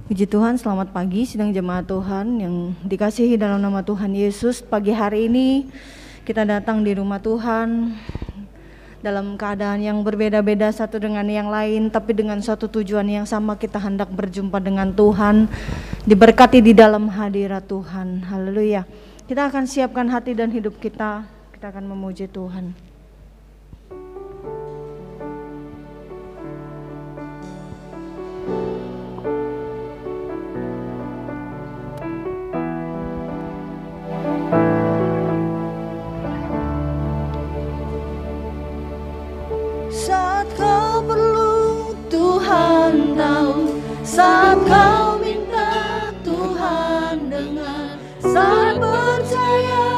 Puji Tuhan, selamat pagi sidang jemaat Tuhan yang dikasihi dalam nama Tuhan Yesus. Pagi hari ini kita datang di rumah Tuhan dalam keadaan yang berbeda-beda satu dengan yang lain, tapi dengan satu tujuan yang sama, kita hendak berjumpa dengan Tuhan, diberkati di dalam hadirat Tuhan. Haleluya. Kita akan siapkan hati dan hidup kita akan memuji Tuhan. Saat kau perlu, Tuhan tahu. Saat kau minta, Tuhan dengar. Saat percaya,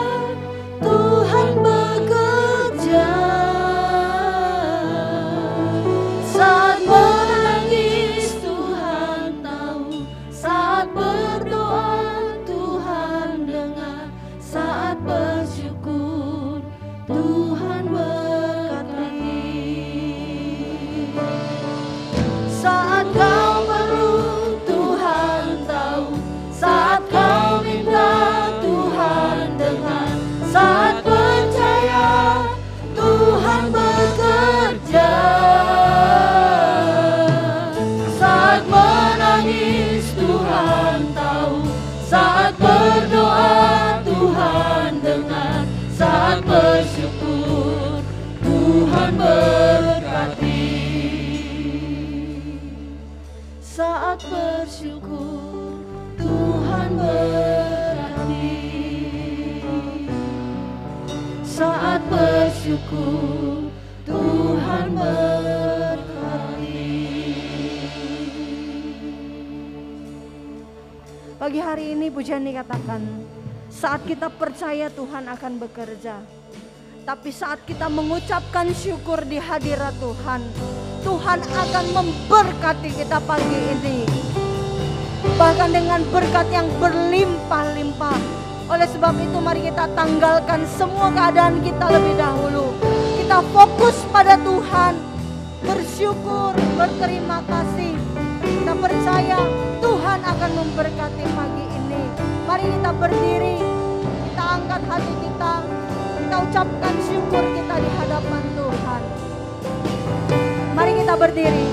Tuhan bekerja. Saat menangis, Tuhan tahu. Saat berdoa, Tuhan dengar. Saat bersyukur, Tuhan berkati. Saat kau perlu, Tuhan tahu. Saat kau minta, Tuhan dengar. Saat percaya, Tuhan bekerja. Saat menangis, Tuhan tahu. Saat berdoa, Tuhan dengar. Saat bersyukur, Tuhan berkati. Saat bersyukur, Tuhan berkati. Saat bersyukur, Tuhan berkati. Pagi hari ini pujian dikatakan, saat kita percaya Tuhan akan bekerja. Tapi saat kita mengucapkan syukur di hadirat Tuhan, Tuhan akan memberkati kita pagi ini. Bahkan dengan berkat yang berlimpah-limpah. Oleh sebab itu mari kita tanggalkan semua keadaan kita lebih dahulu. Kita fokus pada Tuhan, bersyukur, berterima kasih. Kita percaya Tuhan akan memberkati pagi ini. Mari kita berdiri, kita angkat hati kita, kita ucapkan syukur kita di hadapan Tuhan. Mari kita berdiri.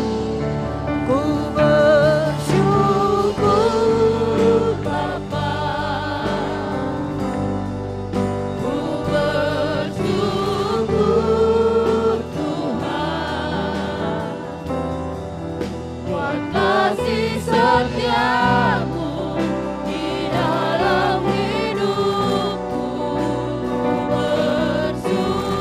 Ku bersyukur Bapa, ku bersyukur Tuhan, buat kasih setiamu di dalam hidupku. Ku bersyukur.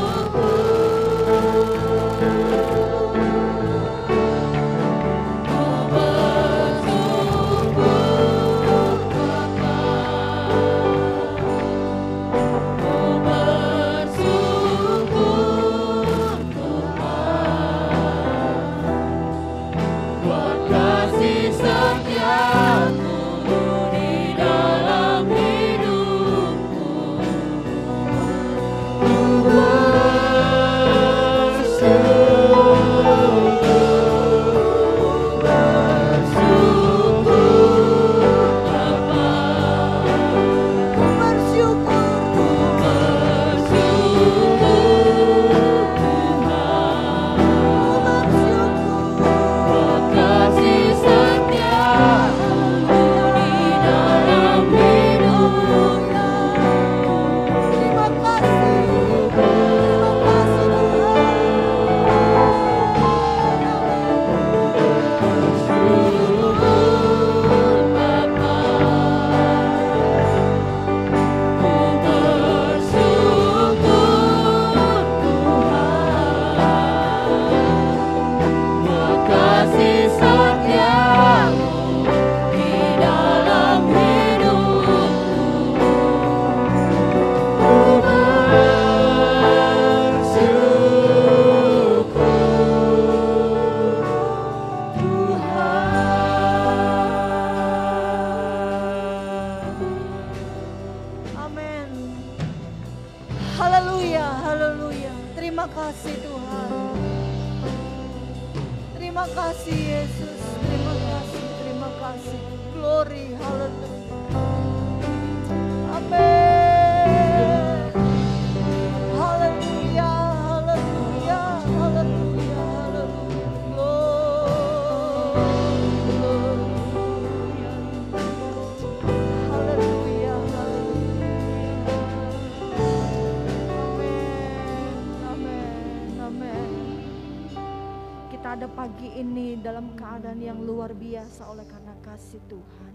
ini dalam keadaan yang luar biasa oleh karena kasih Tuhan.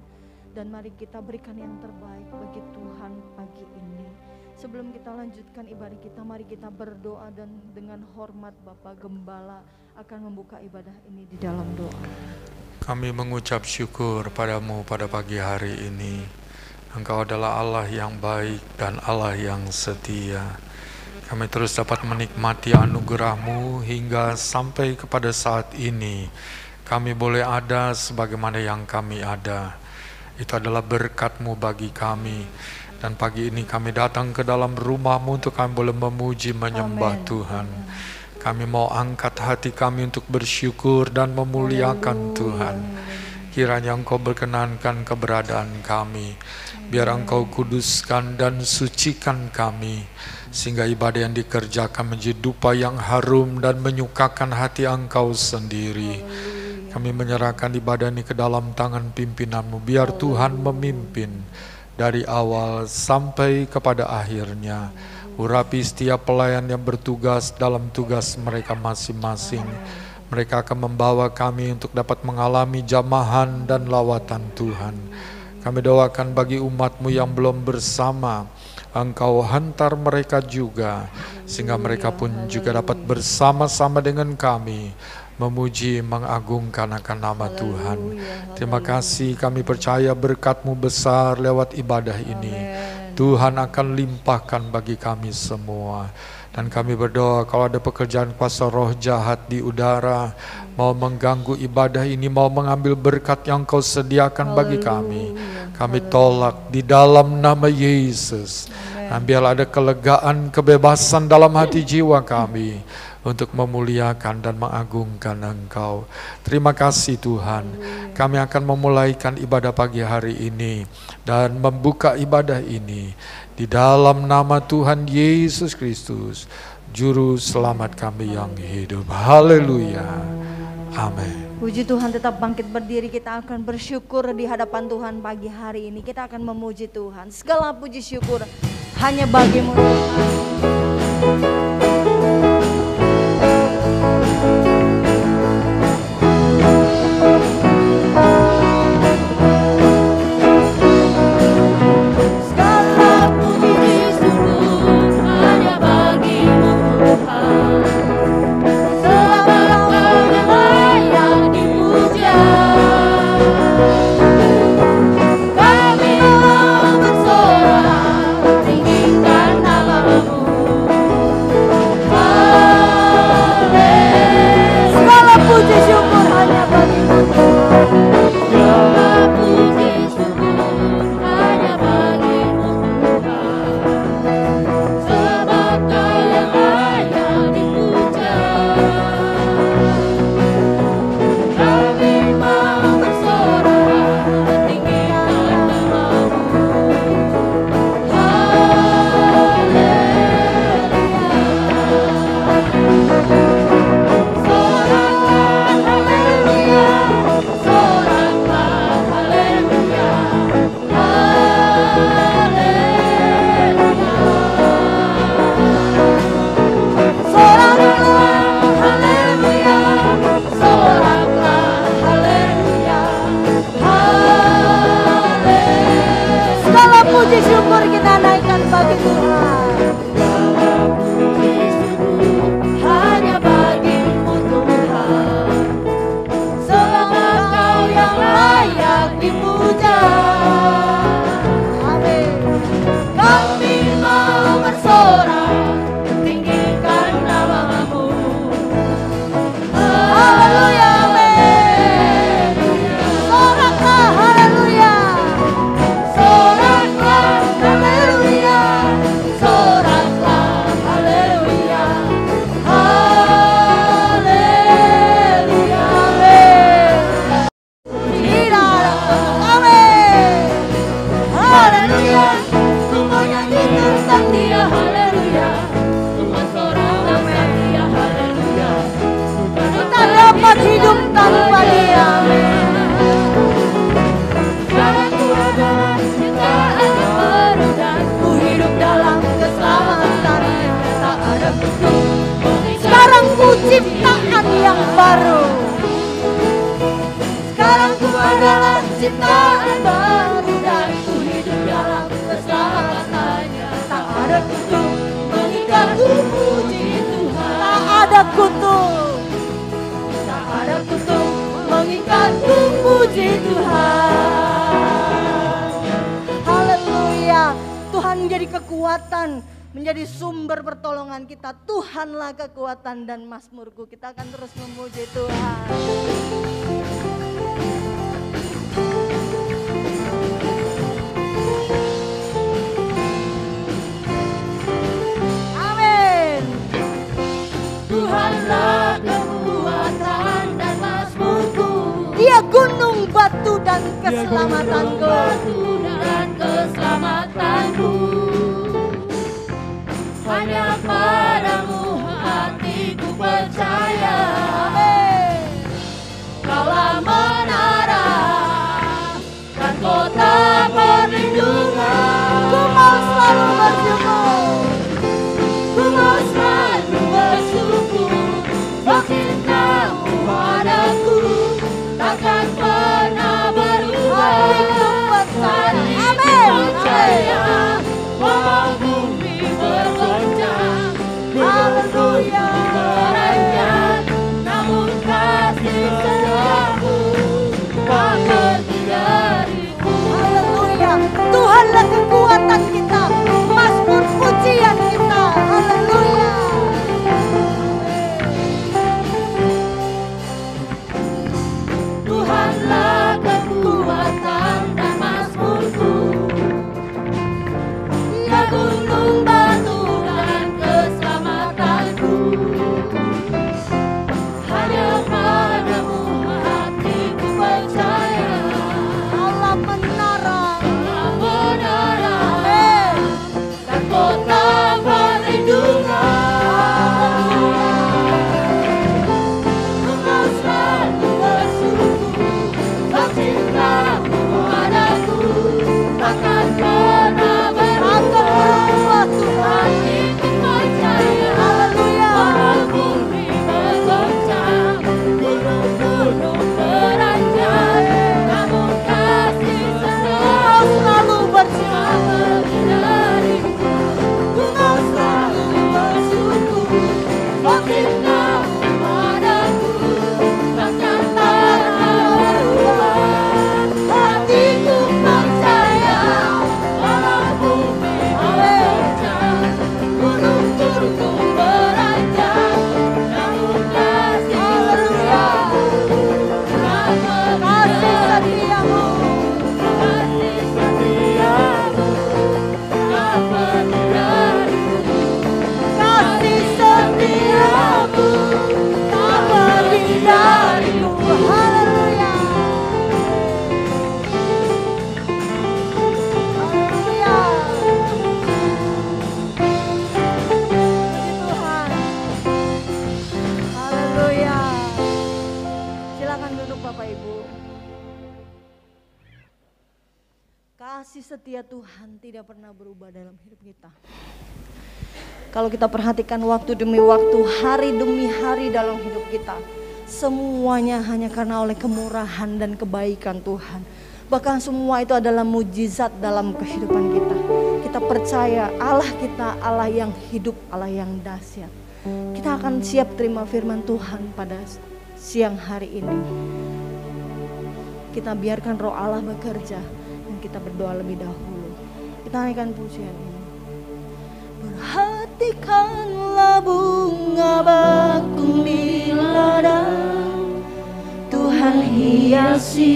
Dan mari kita berikan yang terbaik bagi Tuhan pagi ini. Sebelum kita lanjutkan ibadah kita, mari kita berdoa dan dengan hormat Bapak Gembala akan membuka ibadah ini di dalam doa. Kami mengucap syukur padamu pada pagi hari ini. Engkau adalah Allah yang baik dan Allah yang setia. Kami terus dapat menikmati anugerah-Mu hingga sampai kepada saat ini. Kami boleh ada sebagaimana yang kami ada. Itu adalah berkat-Mu bagi kami. Dan pagi ini kami datang ke dalam rumah-Mu untuk kami boleh memuji, menyembah Tuhan. Kami mau angkat hati kami untuk bersyukur dan memuliakan Tuhan. Kiranya Engkau berkenankan keberadaan kami. Biar Engkau kuduskan dan sucikan kami. Sehingga ibadah yang dikerjakan menjadi dupa yang harum dan menyukakan hati Engkau sendiri. Kami menyerahkan ibadah ini ke dalam tangan pimpinan-Mu. Biar Tuhan memimpin dari awal sampai kepada akhirnya. Urapi setiap pelayan yang bertugas dalam tugas mereka masing-masing. Mereka akan membawa kami untuk dapat mengalami jamahan dan lawatan Tuhan. Kami doakan bagi umat-Mu yang belum bersama, Engkau hantar mereka juga, sehingga mereka pun juga dapat bersama-sama dengan kami memuji, mengagungkan akan nama Tuhan. Terima kasih, kami percaya berkat-Mu besar lewat ibadah ini. Tuhan akan limpahkan bagi kami semua. Dan kami berdoa kalau ada pekerjaan kuasa roh jahat di udara, mau mengganggu ibadah ini, mau mengambil berkat yang Kau sediakan bagi kami, kami tolak di dalam nama Yesus. Dan biarlah ada kelegaan, kebebasan dalam hati jiwa kami untuk memuliakan dan mengagungkan Engkau. Terima kasih Tuhan. Kami akan memulaikan ibadah pagi hari ini dan membuka ibadah ini di dalam nama Tuhan Yesus Kristus, Juru Selamat kami yang hidup. Haleluya. Amin. Puji Tuhan, tetap bangkit berdiri. Kita akan bersyukur di hadapan Tuhan pagi hari ini. Kita akan memuji Tuhan. Segala puji syukur hanya bagi-Mu Tuhan. Kami mau bersorak, tinggikan nama-Mu. Sekarang ku adalah ciptaan baru dan ku hidup dalam keselamatannya. Tak ada kutuk mengikatku, puji Tuhan. Tak ada kutuk. Tak ada kutuk mengikatku, puji Tuhan. Haleluya. Tuhan menjadi kekuatan, menjadi sumber pertolongan kita. Tuhanlah kekuatan dan mazmurku. Kita akan terus memuji Tuhan. Amin. Tuhanlah kekuatan dan mazmurku. Dia gunung batu dan keselamatanku. Batu dan keselamatanku. Hanya padamu hatiku percaya. Amin. Kaulah menara dan kota perlindungan. Ku mau selalu bersyukur. Ku mau selalu bersyukur. Sebab cintamu padaku takkan pernah berubah. Hatiku percaya. Hatiku Amin. percaya. Walau bumi bergoncang, Haleluya. beranjak, namun kasih setiamu tak pergi dariku. Haleluya. Tuhanlah kekuatan kita, mazmur pujian kita. Haleluya. Tuhanlah kekuatan dan mazmurku. Dia gunung batu dan keselamatanku. Hanya padamu hatiku percaya. Allah menara. Kaulah menara Amin. dan kota perlindungan. Ku mau selalu bersyukur. Sebab cintamu padaku takkan pernah berubah. Hatiku percaya. Haleluya. Walau bumi bergoncang, gunung-gunung beranjak, namun kasih Kau setiamu selalu bersyukur. tak pergi dariku. Ku mau selalu bersyukur. Sebab cintamu padaku takkan pernah berubah. Hatiku percaya. Walau bumi bergoncang, gunung-gunung beranjak, namun kasih setiamu tak pergi Kasih dariku. setiamu. Kasih setiamu tak pergi dariku. Kasih setiamu tak pergi dariku. Haleluya. Haleluya. Puji Tuhan. Haleluya. Silakan duduk Bapak Ibu. Kasih setia Tuhan tidak pernah berubah dalam hidup kita. Kalau kita perhatikan waktu demi waktu, hari demi hari dalam hidup kita, semuanya hanya karena oleh kemurahan dan kebaikan Tuhan. Bahkan semua itu adalah mujizat dalam kehidupan kita. Kita percaya Allah kita Allah yang hidup, Allah yang dahsyat. Kita akan siap terima firman Tuhan pada siang hari ini. Kita biarkan roh Allah bekerja dan kita berdoa lebih dahulu. Kita naikkan pujian ini. Perhatikanlah bunga bakung di ladang, Tuhan hiasi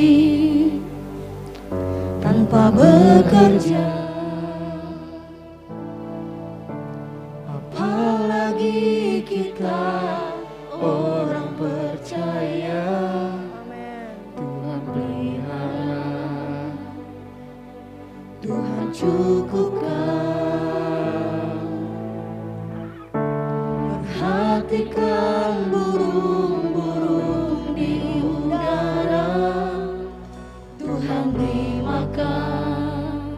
tanpa bekerja. Apalagi kita orang percaya. Tuhan pelihara, Tuhan cukupkan. Perhatikan burung-burung di udara, Tuhan beri makan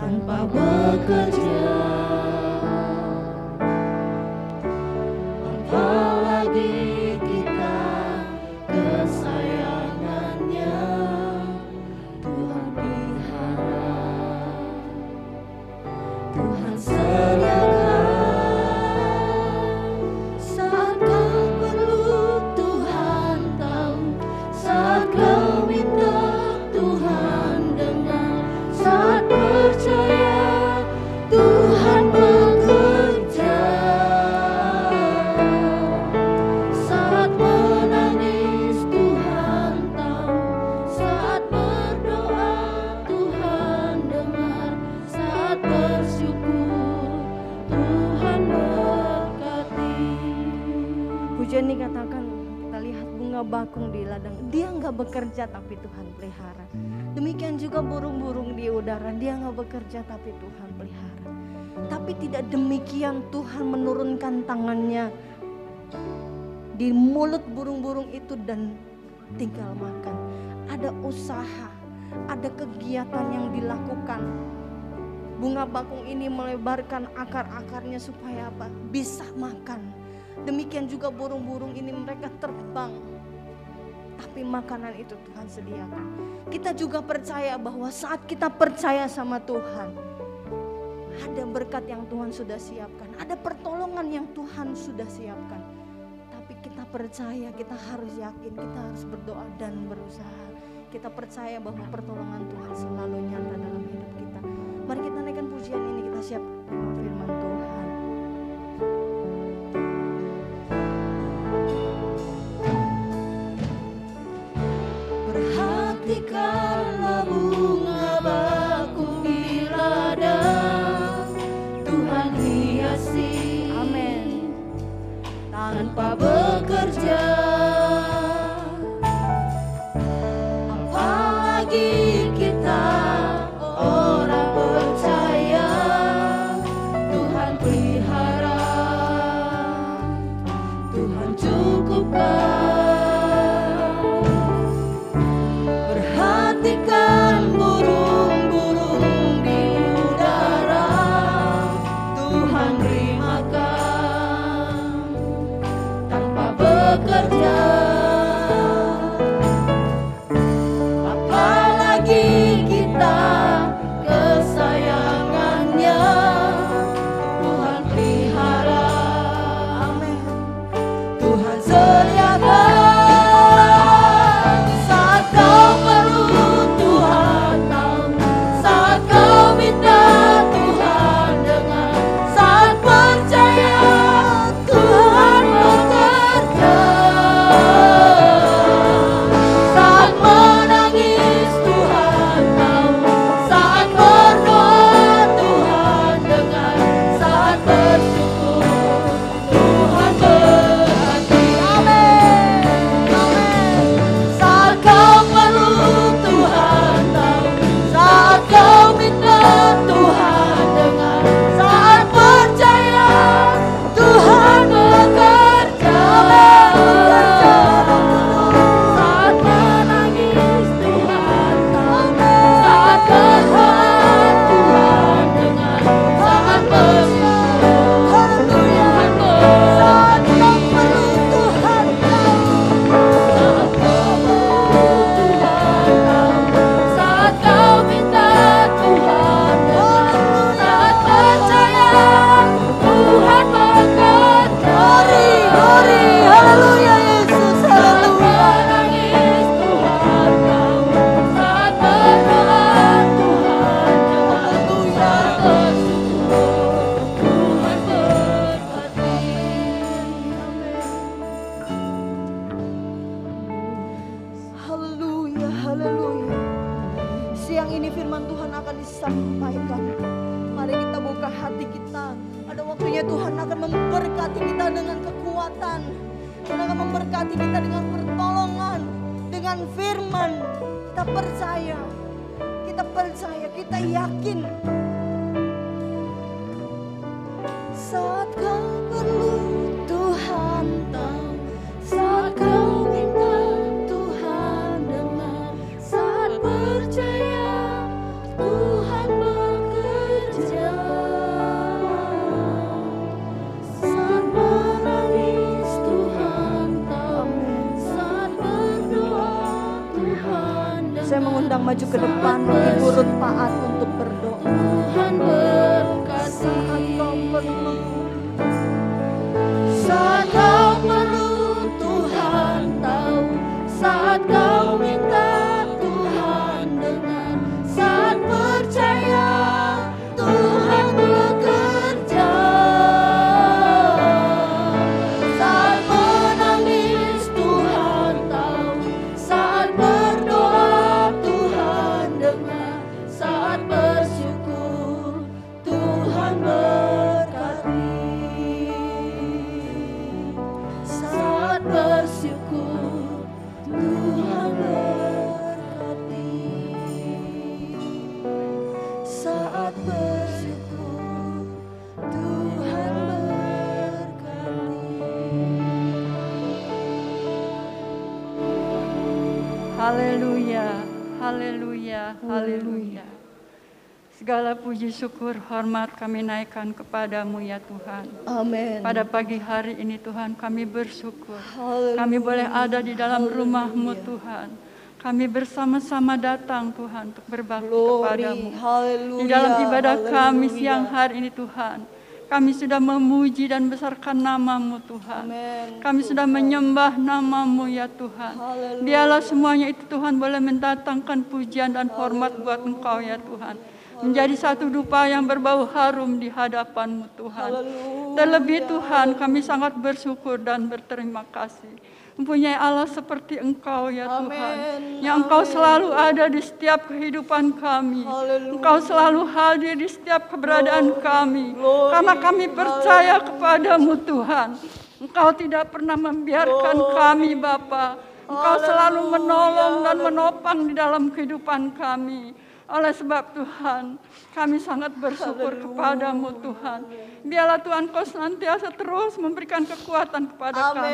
tanpa bekerja. Apalagi kita kesayangan bakung di ladang, dia nggak bekerja tapi Tuhan pelihara. Demikian juga burung-burung di udara, dia nggak bekerja tapi Tuhan pelihara. Tapi tidak demikian, Tuhan menurunkan tangannya di mulut burung-burung itu dan tinggal makan. Ada usaha, ada kegiatan yang dilakukan. Bunga bakung ini melebarkan akar-akarnya supaya apa? Bisa makan. Demikian juga burung-burung ini, mereka terbang. Tapi makanan itu Tuhan sediakan. Kita juga percaya bahwa saat kita percaya sama Tuhan, ada berkat yang Tuhan sudah siapkan, ada pertolongan yang Tuhan sudah siapkan. Tapi kita percaya, kita harus yakin, kita harus berdoa dan berusaha. Kita percaya bahwa pertolongan Tuhan selalu nyata dalam hidup kita. Mari kita naikkan pujian ini, kita siap dengan firman Tuhan. Perhatikanlah bunga bakung di ladang, Tuhan hiasi, Amin. tanpa bekerja. Apalagi kita orang percaya, Tuhan pelihara, Tuhan cukupkan. Perhatikan burung-burung di udara, Tuhan beri makan tanpa bekerja. Apalagi kita kesayangannya, Tuhan pelihara, Amin. Tuhan sediakan. Saat kau perlu Tuhan tahu, saat kau minta Tuhan dengar, saat percaya Tuhan bekerja. Saat menangis Tuhan tahu, saat berdoa Tuhan dengar, saat bersyukur Tuhan berhati. Amin. Saat kau perlu Tuhan tahu, saat kau minta Tuhan dengar, saat percaya Tuhan bekerja. Saat menangis Tuhan tahu, saat berdoa Tuhan dengar, saat bersyukur Tuhan berhati. Saat kau perlu Tuhan tahu, saat kau minta Tuhan dengar, saat percaya Tuhan bekerja. Haleluya Yesus, haleluya. Saat menangis Tuhan tahu, saat berdoa Tuhan dengar, saat bersyukur Tuhan berhati. Haleluya, haleluya. Siang ini firman Tuhan akan disampaikan. Mari kita buka hati kita. Ada waktunya Tuhan akan memberkati kita dengan kekuatan. Tuhan akan memberkati kita dengan pertolongan, dengan firman. Kita percaya, kita yakin. Saat kau perlu Tuhan tahu, saat kau minta Tuhan dengar, saat percaya Tuhan bekerja. Saat menangis Tuhan tahu, saat berdoa Tuhan dengar. Saya mengundang maju ke depan, turut taat untuk berdoa. Tuhan berkasih. Saat kau perlu Tuhan tahu, saat kau minta Tuhan dengar, saat percaya Tuhan bekerja. Saat menangis Tuhan tahu, saat berdoa Tuhan dengar, saat bersyukur Tuhan bekerja. Haleluya, haleluya, haleluya. Segala puji syukur hormat kami naikkan kepadamu ya Tuhan. Amin. Pada pagi hari ini Tuhan kami bersyukur. Haleluya. Kami boleh ada di dalam rumah-Mu Tuhan. Kami bersama-sama datang Tuhan untuk berbakti kepadamu. Haleluya. Di dalam ibadah kami Haleluya. siang hari ini Tuhan, kami sudah memuji dan besarkan nama-Mu Tuhan. Amin. Kami sudah menyembah nama-Mu ya Tuhan. Haleluya. Biarlah semuanya itu Tuhan boleh mendatangkan pujian dan hormat buat Engkau ya Tuhan. Menjadi satu dupa yang berbau harum di hadapan-Mu Tuhan. Haleluya. Terlebih Tuhan kami sangat bersyukur dan berterima kasih. Mempunyai Allah seperti Engkau ya Tuhan. Amin. Yang Engkau selalu ada di setiap kehidupan kami. Haleluya. Engkau selalu hadir di setiap keberadaan kami. Glory. Karena kami percaya kepadamu Tuhan. Engkau tidak pernah membiarkan kami Bapa. Engkau selalu menolong dan menopang di dalam kehidupan kami. Oleh sebab Tuhan, kami sangat bersyukur kepadamu Tuhan. Biarlah Tuhan Kau senantiasa terus memberikan kekuatan kepada kami.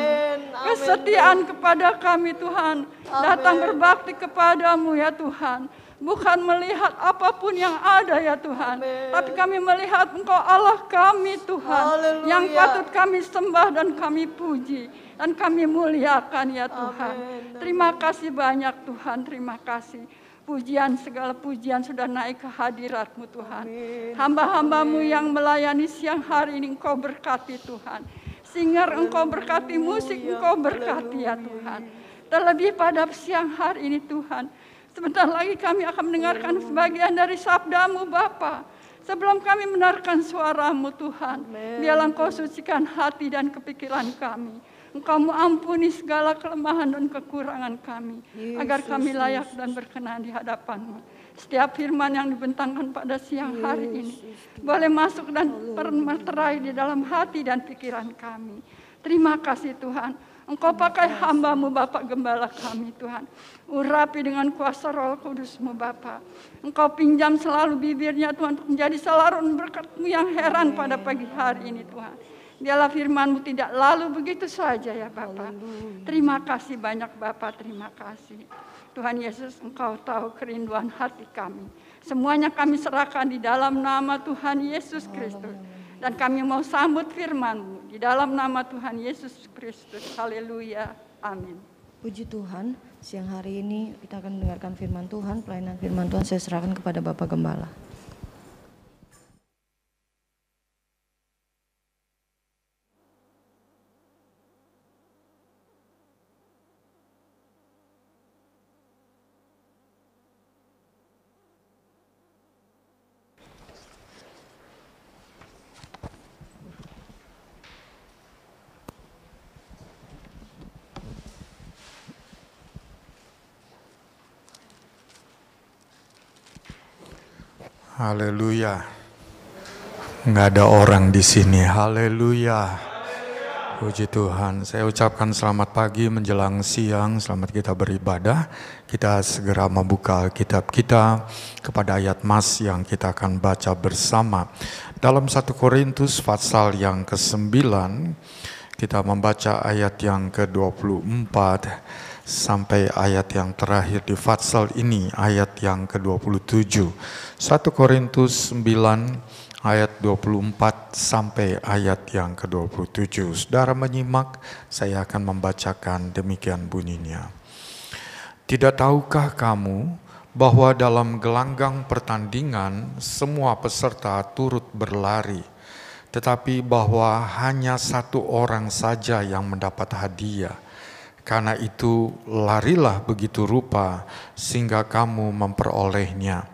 Kesetiaan kepada kami Tuhan. Datang berbakti kepadamu ya Tuhan. Bukan melihat apapun yang ada ya Tuhan. Tapi kami melihat Engkau Allah kami Tuhan. Haleluya. Yang patut kami sembah dan kami puji. Dan kami muliakan ya Tuhan. Terima kasih banyak Tuhan, terima kasih. Pujian, segala pujian sudah naik ke hadirat-Mu Tuhan. Hamba-hamba-Mu yang melayani siang hari ini Engkau berkati Tuhan. Singer Engkau berkati, musik Engkau berkati ya Tuhan. Terlebih pada siang hari ini Tuhan. Sebentar lagi kami akan mendengarkan sebagian dari sabda-Mu Bapa. Sebelum kami mendengarkan suara-Mu Tuhan. Biarlah Engkau sucikan hati dan kepikiran kami. Engkau mengampuni segala kelemahan dan kekurangan kami. Agar kami layak dan berkenan di hadapan-Mu. Setiap firman yang dibentangkan pada siang hari ini. Boleh masuk dan termeterai di dalam hati dan pikiran kami. Terima kasih Tuhan. Engkau pakai hamba-Mu Bapak Gembala kami Tuhan. Urapi dengan kuasa Roh Kudus-Mu Bapa. Engkau pinjam selalu bibirnya Tuhan. Untuk menjadi saluran berkat-Mu yang heran pada pagi hari ini Tuhan. Biarlah firman-Mu tidak lalu begitu saja ya Bapa. Terima kasih banyak Bapa, terima kasih. Tuhan Yesus, Engkau tahu kerinduan hati kami. Semuanya kami serahkan di dalam nama Tuhan Yesus Kristus. Dan kami mau sambut firman-Mu di dalam nama Tuhan Yesus Kristus. Haleluya. Amin. Puji Tuhan, siang hari ini kita akan mendengarkan firman Tuhan. Pelayanan firman Tuhan saya serahkan kepada Bapak Gembala. Haleluya. Nggak ada orang di sini. Haleluya. Puji Tuhan. Saya ucapkan selamat pagi menjelang siang. Selamat kita beribadah. Kita segera membuka kitab kita kepada ayat mas yang kita akan baca bersama. Dalam 1 Korintus pasal yang ke-9, kita membaca ayat yang ke-24 sampai ayat yang terakhir di pasal ini, ayat yang ke-27. 1 Korintus 9 ayat 24 sampai ayat yang ke-27. Saudara menyimak, saya akan membacakan demikian bunyinya. Tidak tahukah kamu bahwa dalam gelanggang pertandingan semua peserta turut berlari, tetapi bahwa hanya satu orang saja yang mendapat hadiah. Karena itu larilah begitu rupa sehingga kamu memperolehnya.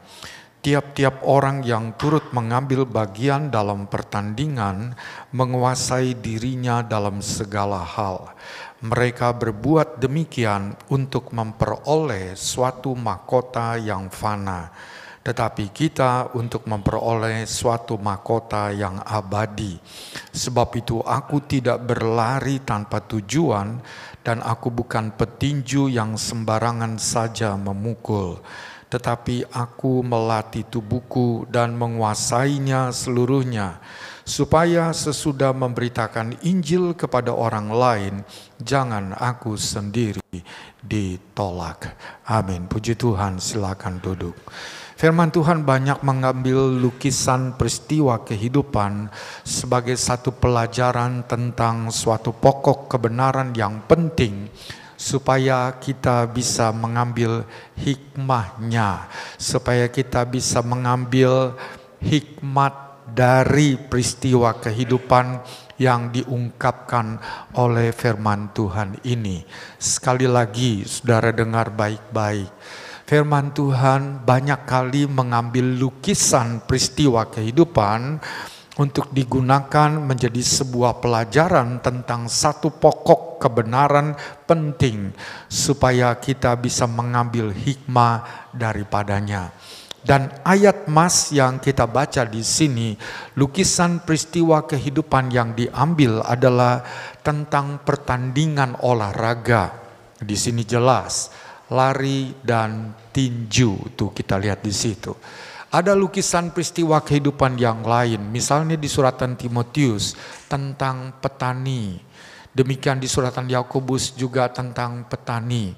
Tiap-tiap orang yang turut mengambil bagian dalam pertandingan menguasai dirinya dalam segala hal. Mereka berbuat demikian untuk memperoleh suatu mahkota yang fana. Tetapi kita untuk memperoleh suatu mahkota yang abadi. Sebab itu aku tidak berlari tanpa tujuan, dan aku bukan petinju yang sembarangan saja memukul, tetapi aku melatih tubuhku dan menguasainya seluruhnya, supaya sesudah memberitakan Injil kepada orang lain, jangan aku sendiri ditolak. Amin. Puji Tuhan, silakan duduk. Firman Tuhan banyak mengambil lukisan peristiwa kehidupan sebagai satu pelajaran tentang suatu pokok kebenaran yang penting, supaya kita bisa mengambil hikmahnya, supaya kita bisa mengambil hikmat dari peristiwa kehidupan yang diungkapkan oleh firman Tuhan ini. Sekali lagi, saudara dengar baik-baik. Firman Tuhan banyak kali mengambil lukisan peristiwa kehidupan untuk digunakan menjadi sebuah pelajaran tentang satu pokok kebenaran penting, supaya kita bisa mengambil hikmah daripadanya. Dan ayat mas yang kita baca di sini, lukisan peristiwa kehidupan yang diambil adalah tentang pertandingan olahraga. Di sini jelas lari dan tinju, tuh kita lihat di situ. Ada lukisan peristiwa kehidupan yang lain, misalnya di suratan Timotius tentang petani. Demikian di suratan Yakobus juga tentang petani.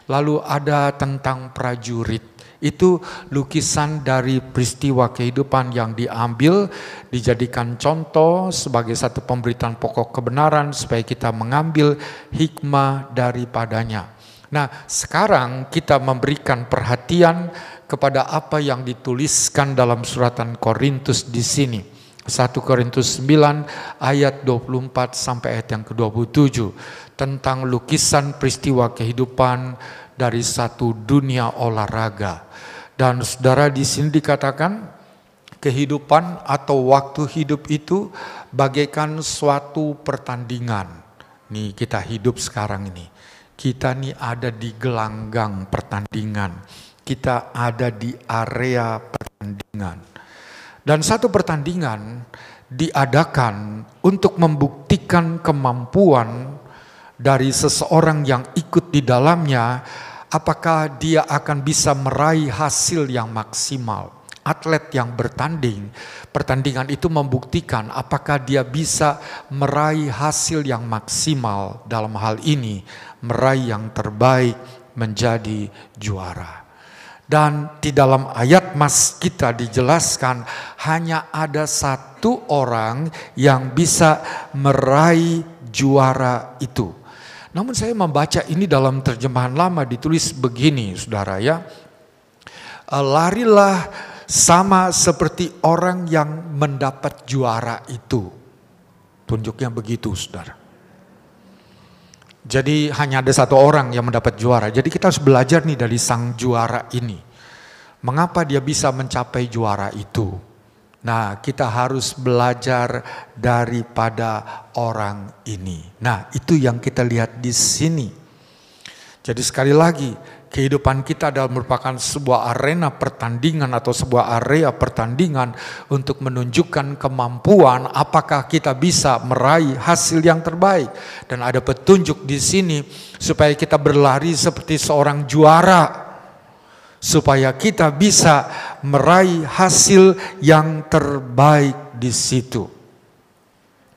Lalu ada tentang prajurit. Itu lukisan dari peristiwa kehidupan yang diambil, dijadikan contoh sebagai satu pemberitaan pokok kebenaran supaya kita mengambil hikmah daripadanya. Nah, sekarang kita memberikan perhatian kepada apa yang dituliskan dalam suratan Korintus di sini. 1 Korintus 9 ayat 24 sampai ayat yang ke-27 tentang lukisan peristiwa kehidupan dari satu dunia olahraga. Dan saudara, di sini dikatakan kehidupan atau waktu hidup itu bagaikan suatu pertandingan. Nih kita hidup sekarang ini. Kita nih ada di gelanggang pertandingan. Kita ada di area pertandingan. Dan satu pertandingan diadakan untuk membuktikan kemampuan dari seseorang yang ikut di dalamnya, apakah dia akan bisa meraih hasil yang maksimal. Atlet yang bertanding, pertandingan itu membuktikan apakah dia bisa meraih hasil yang maksimal, dalam hal ini meraih yang terbaik, menjadi juara. Dan di dalam ayat mas kita dijelaskan hanya ada satu orang yang bisa meraih juara itu. Namun saya membaca ini dalam terjemahan lama ditulis begini, saudara ya. Larilah sama seperti orang yang mendapat juara itu. Tunjuknya begitu, saudara. Jadi hanya ada satu orang yang mendapat juara. Jadi kita harus belajar nih dari sang juara ini. Mengapa dia bisa mencapai juara itu? Nah, kita harus belajar daripada orang ini. Nah, itu yang kita lihat di sini. Jadi sekali lagi, kehidupan kita adalah merupakan sebuah arena pertandingan atau sebuah area pertandingan untuk menunjukkan kemampuan apakah kita bisa meraih hasil yang terbaik. Dan ada petunjuk di sini supaya kita berlari seperti seorang juara, supaya kita bisa meraih hasil yang terbaik di situ.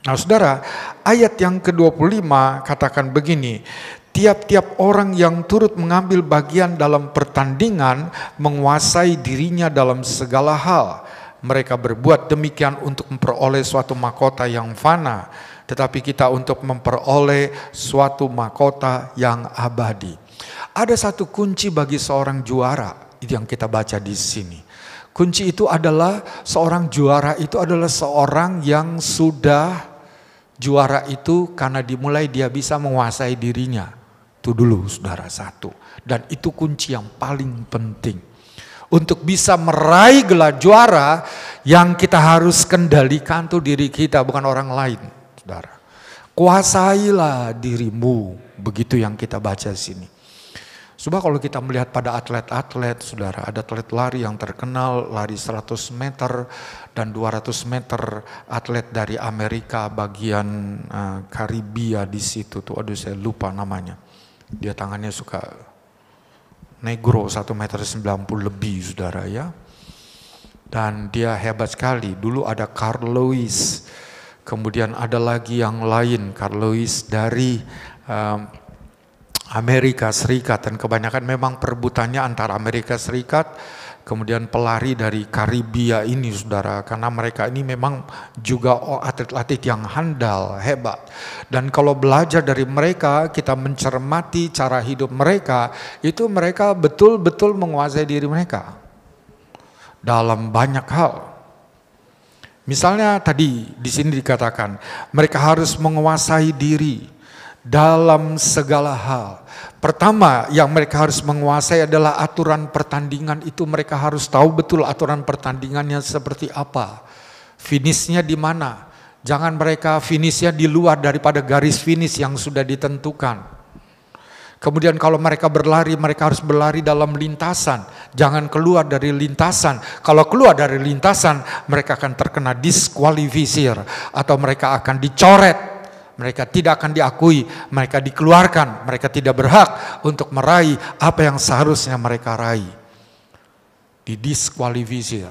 Nah, saudara, ayat yang ke-25 katakan begini, tiap-tiap orang yang turut mengambil bagian dalam pertandingan menguasai dirinya dalam segala hal. Mereka berbuat demikian untuk memperoleh suatu mahkota yang fana, tetapi kita untuk memperoleh suatu mahkota yang abadi. Ada satu kunci bagi seorang juara, itu yang kita baca di sini. Kunci itu adalah seorang juara itu adalah seorang yang sudah juara itu karena dimulai dia bisa menguasai dirinya. Itu dulu saudara satu. Dan itu kunci yang paling penting. Untuk bisa meraih gelar juara, yang kita harus kendalikan tuh diri kita, bukan orang lain, saudara. Kuasailah dirimu, begitu yang kita baca sini. Coba kalau kita melihat pada atlet-atlet, saudara, ada atlet lari yang terkenal, lari 100 meter dan 200 meter, atlet dari Amerika bagian Karibia di situ tuh, aduh saya lupa namanya. Dia tangannya suka negro 1,90 m lebih, saudara ya. dan dia hebat sekali. Dulu ada Carl Lewis, kemudian ada lagi yang lain, Carl Lewis dari Amerika Serikat, dan kebanyakan memang perebutannya antara Amerika Serikat kemudian pelari dari Karibia ini, saudara, karena mereka ini memang juga atlet-atlet yang handal, hebat. Dan kalau belajar dari mereka, kita mencermati cara hidup mereka, itu mereka betul-betul menguasai diri mereka dalam banyak hal. Misalnya tadi di sini dikatakan mereka harus menguasai diri dalam segala hal. Pertama yang mereka harus menguasai adalah aturan pertandingan itu. Mereka harus tahu betul aturan pertandingannya seperti apa. Finishnya di mana. Jangan mereka finishnya di luar daripada garis finish yang sudah ditentukan. Kemudian kalau mereka berlari, mereka harus berlari dalam lintasan. Jangan keluar dari lintasan. Kalau keluar dari lintasan, mereka akan terkena diskualifikasi atau mereka akan dicoret. Mereka tidak akan diakui, mereka dikeluarkan, mereka tidak berhak untuk meraih apa yang seharusnya mereka raih. Didiskualifikasi.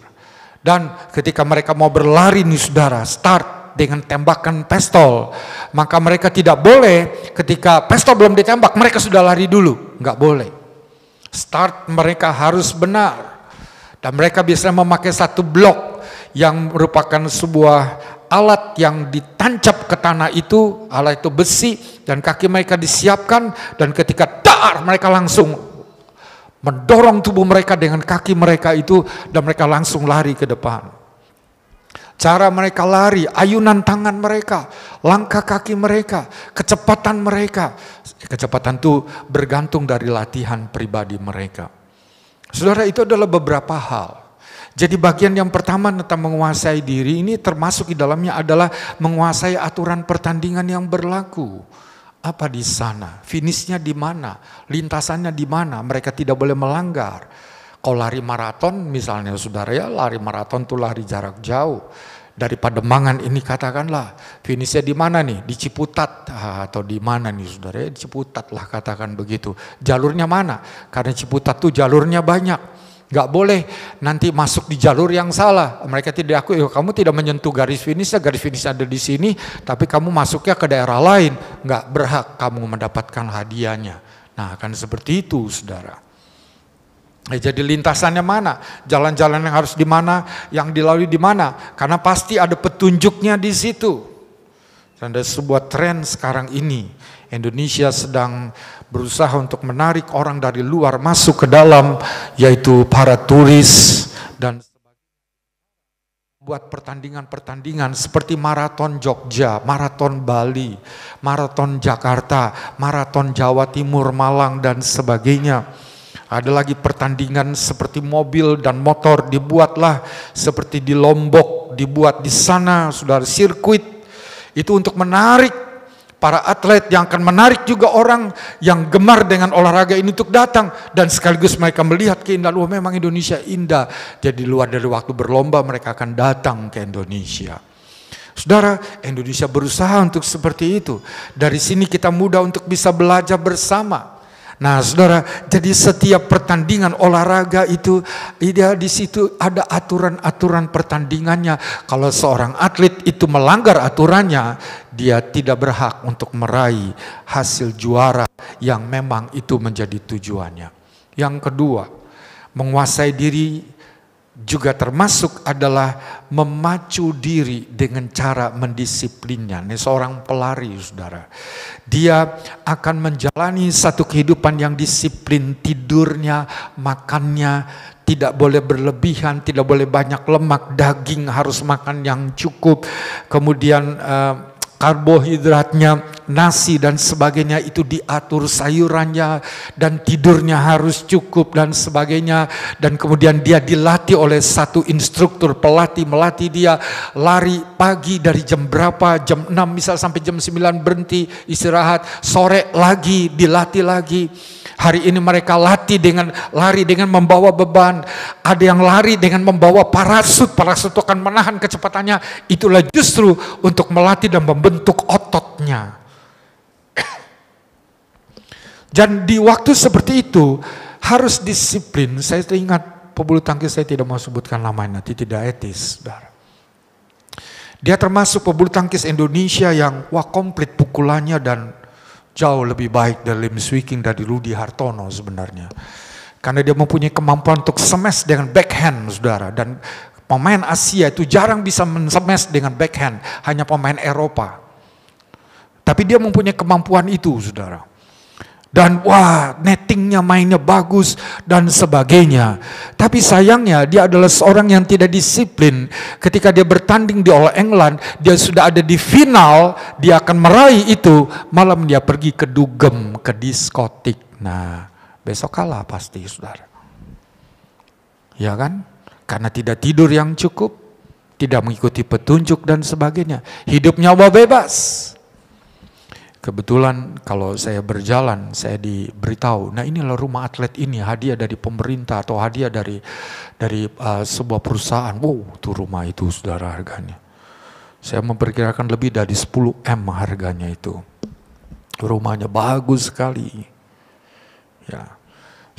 Dan ketika mereka mau berlari nih saudara, start dengan tembakan pistol, maka mereka tidak boleh ketika pistol belum ditembak, mereka sudah lari dulu. Nggak boleh. Start mereka harus benar. Dan mereka biasanya memakai satu blok yang merupakan sebuah alat yang ditancap ke tanah itu, alat itu besi, dan kaki mereka disiapkan, dan ketika dar mereka langsung mendorong tubuh mereka dengan kaki mereka itu, dan mereka langsung lari ke depan. Cara mereka lari, ayunan tangan mereka, langkah kaki mereka, kecepatan mereka. Kecepatan itu bergantung dari latihan pribadi mereka. Saudara, itu adalah beberapa hal. Jadi bagian yang pertama tentang menguasai diri ini termasuk di dalamnya adalah menguasai aturan pertandingan yang berlaku. Apa di sana? Finishnya di mana? Lintasannya di mana? Mereka tidak boleh melanggar. Kalau lari maraton misalnya saudara ya, lari maraton itu lari jarak jauh. Dari Pademangan ini katakanlah, finishnya di mana nih? Di Ciputat atau di mana nih saudara ya? Di Ciputat lah katakan begitu. Jalurnya mana? Karena Ciputat tuh jalurnya banyak. Gak boleh nanti masuk di jalur yang salah. Mereka tidak akui, kamu tidak menyentuh garis finish ada di sini, tapi kamu masuknya ke daerah lain. Gak berhak kamu mendapatkan hadiahnya. Nah, akan seperti itu, saudara. Jadi lintasannya mana? Jalan-jalan yang harus di mana? Yang dilalui di mana? Karena pasti ada petunjuknya di situ. Dan ada sebuah tren sekarang ini. Indonesia sedang berusaha untuk menarik orang dari luar masuk ke dalam, yaitu para turis, dan buat pertandingan-pertandingan seperti maraton Jogja, maraton Bali, maraton Jakarta, maraton Jawa Timur, Malang, dan sebagainya. Ada lagi pertandingan seperti mobil dan motor, dibuatlah seperti di Lombok, dibuat di sana, saudara, sirkuit. Itu untuk menarik para atlet, yang akan menarik juga orang yang gemar dengan olahraga ini untuk datang. Dan sekaligus mereka melihat keindahan, oh memang Indonesia indah. Jadi luar dari waktu berlomba mereka akan datang ke Indonesia. Saudara, Indonesia berusaha untuk seperti itu. Dari sini kita mudah untuk bisa belajar bersama. Nah saudara, jadi setiap pertandingan olahraga itu, di situ ada aturan-aturan pertandingannya. Kalau seorang atlet itu melanggar aturannya, dia tidak berhak untuk meraih hasil juara yang memang itu menjadi tujuannya. Yang kedua, menguasai diri juga termasuk adalah memacu diri dengan cara mendisiplinnya. Ini seorang pelari, saudara. Dia akan menjalani satu kehidupan yang disiplin, tidurnya, makannya, tidak boleh berlebihan, tidak boleh banyak lemak, daging harus makan yang cukup, kemudian karbohidratnya, nasi dan sebagainya itu diatur, sayurannya, dan tidurnya harus cukup dan sebagainya. Dan kemudian dia dilatih oleh satu instruktur pelatih, melatih dia lari pagi dari jam berapa, jam 6 misal sampai jam 9 berhenti istirahat, sore lagi dilatih lagi. Hari ini mereka lari dengan membawa beban. Ada yang lari dengan membawa parasut itu akan menahan kecepatannya. Itulah justru untuk melatih dan membentuk ototnya. Dan di waktu seperti itu harus disiplin. Saya teringat pebulu tangkis, saya tidak mau sebutkan namanya, nanti tidak etis, saudara. Dia termasuk pebulu tangkis Indonesia yang komplit pukulannya dan jauh lebih baik dari Lim Swee King dari Rudy Hartono sebenarnya. Karena dia mempunyai kemampuan untuk smash dengan backhand, saudara. Dan pemain Asia itu jarang bisa men-smash dengan backhand, hanya pemain Eropa. Tapi dia mempunyai kemampuan itu, saudara. Dan nettingnya, mainnya bagus dan sebagainya. Tapi sayangnya dia adalah seorang yang tidak disiplin. Ketika dia bertanding di All England, dia sudah ada di final, dia akan meraih itu, malam dia pergi ke dugem, ke diskotik. Nah, besok kalah pasti, saudara. Ya kan? Karena tidak tidur yang cukup, tidak mengikuti petunjuk dan sebagainya. Hidupnya bebas. Kebetulan kalau saya berjalan, saya diberitahu, nah inilah rumah atlet ini, hadiah dari pemerintah atau hadiah dari sebuah perusahaan. Itu rumah itu, saudara, harganya. Saya memperkirakan lebih dari 10 M harganya itu. Rumahnya bagus sekali. Ya.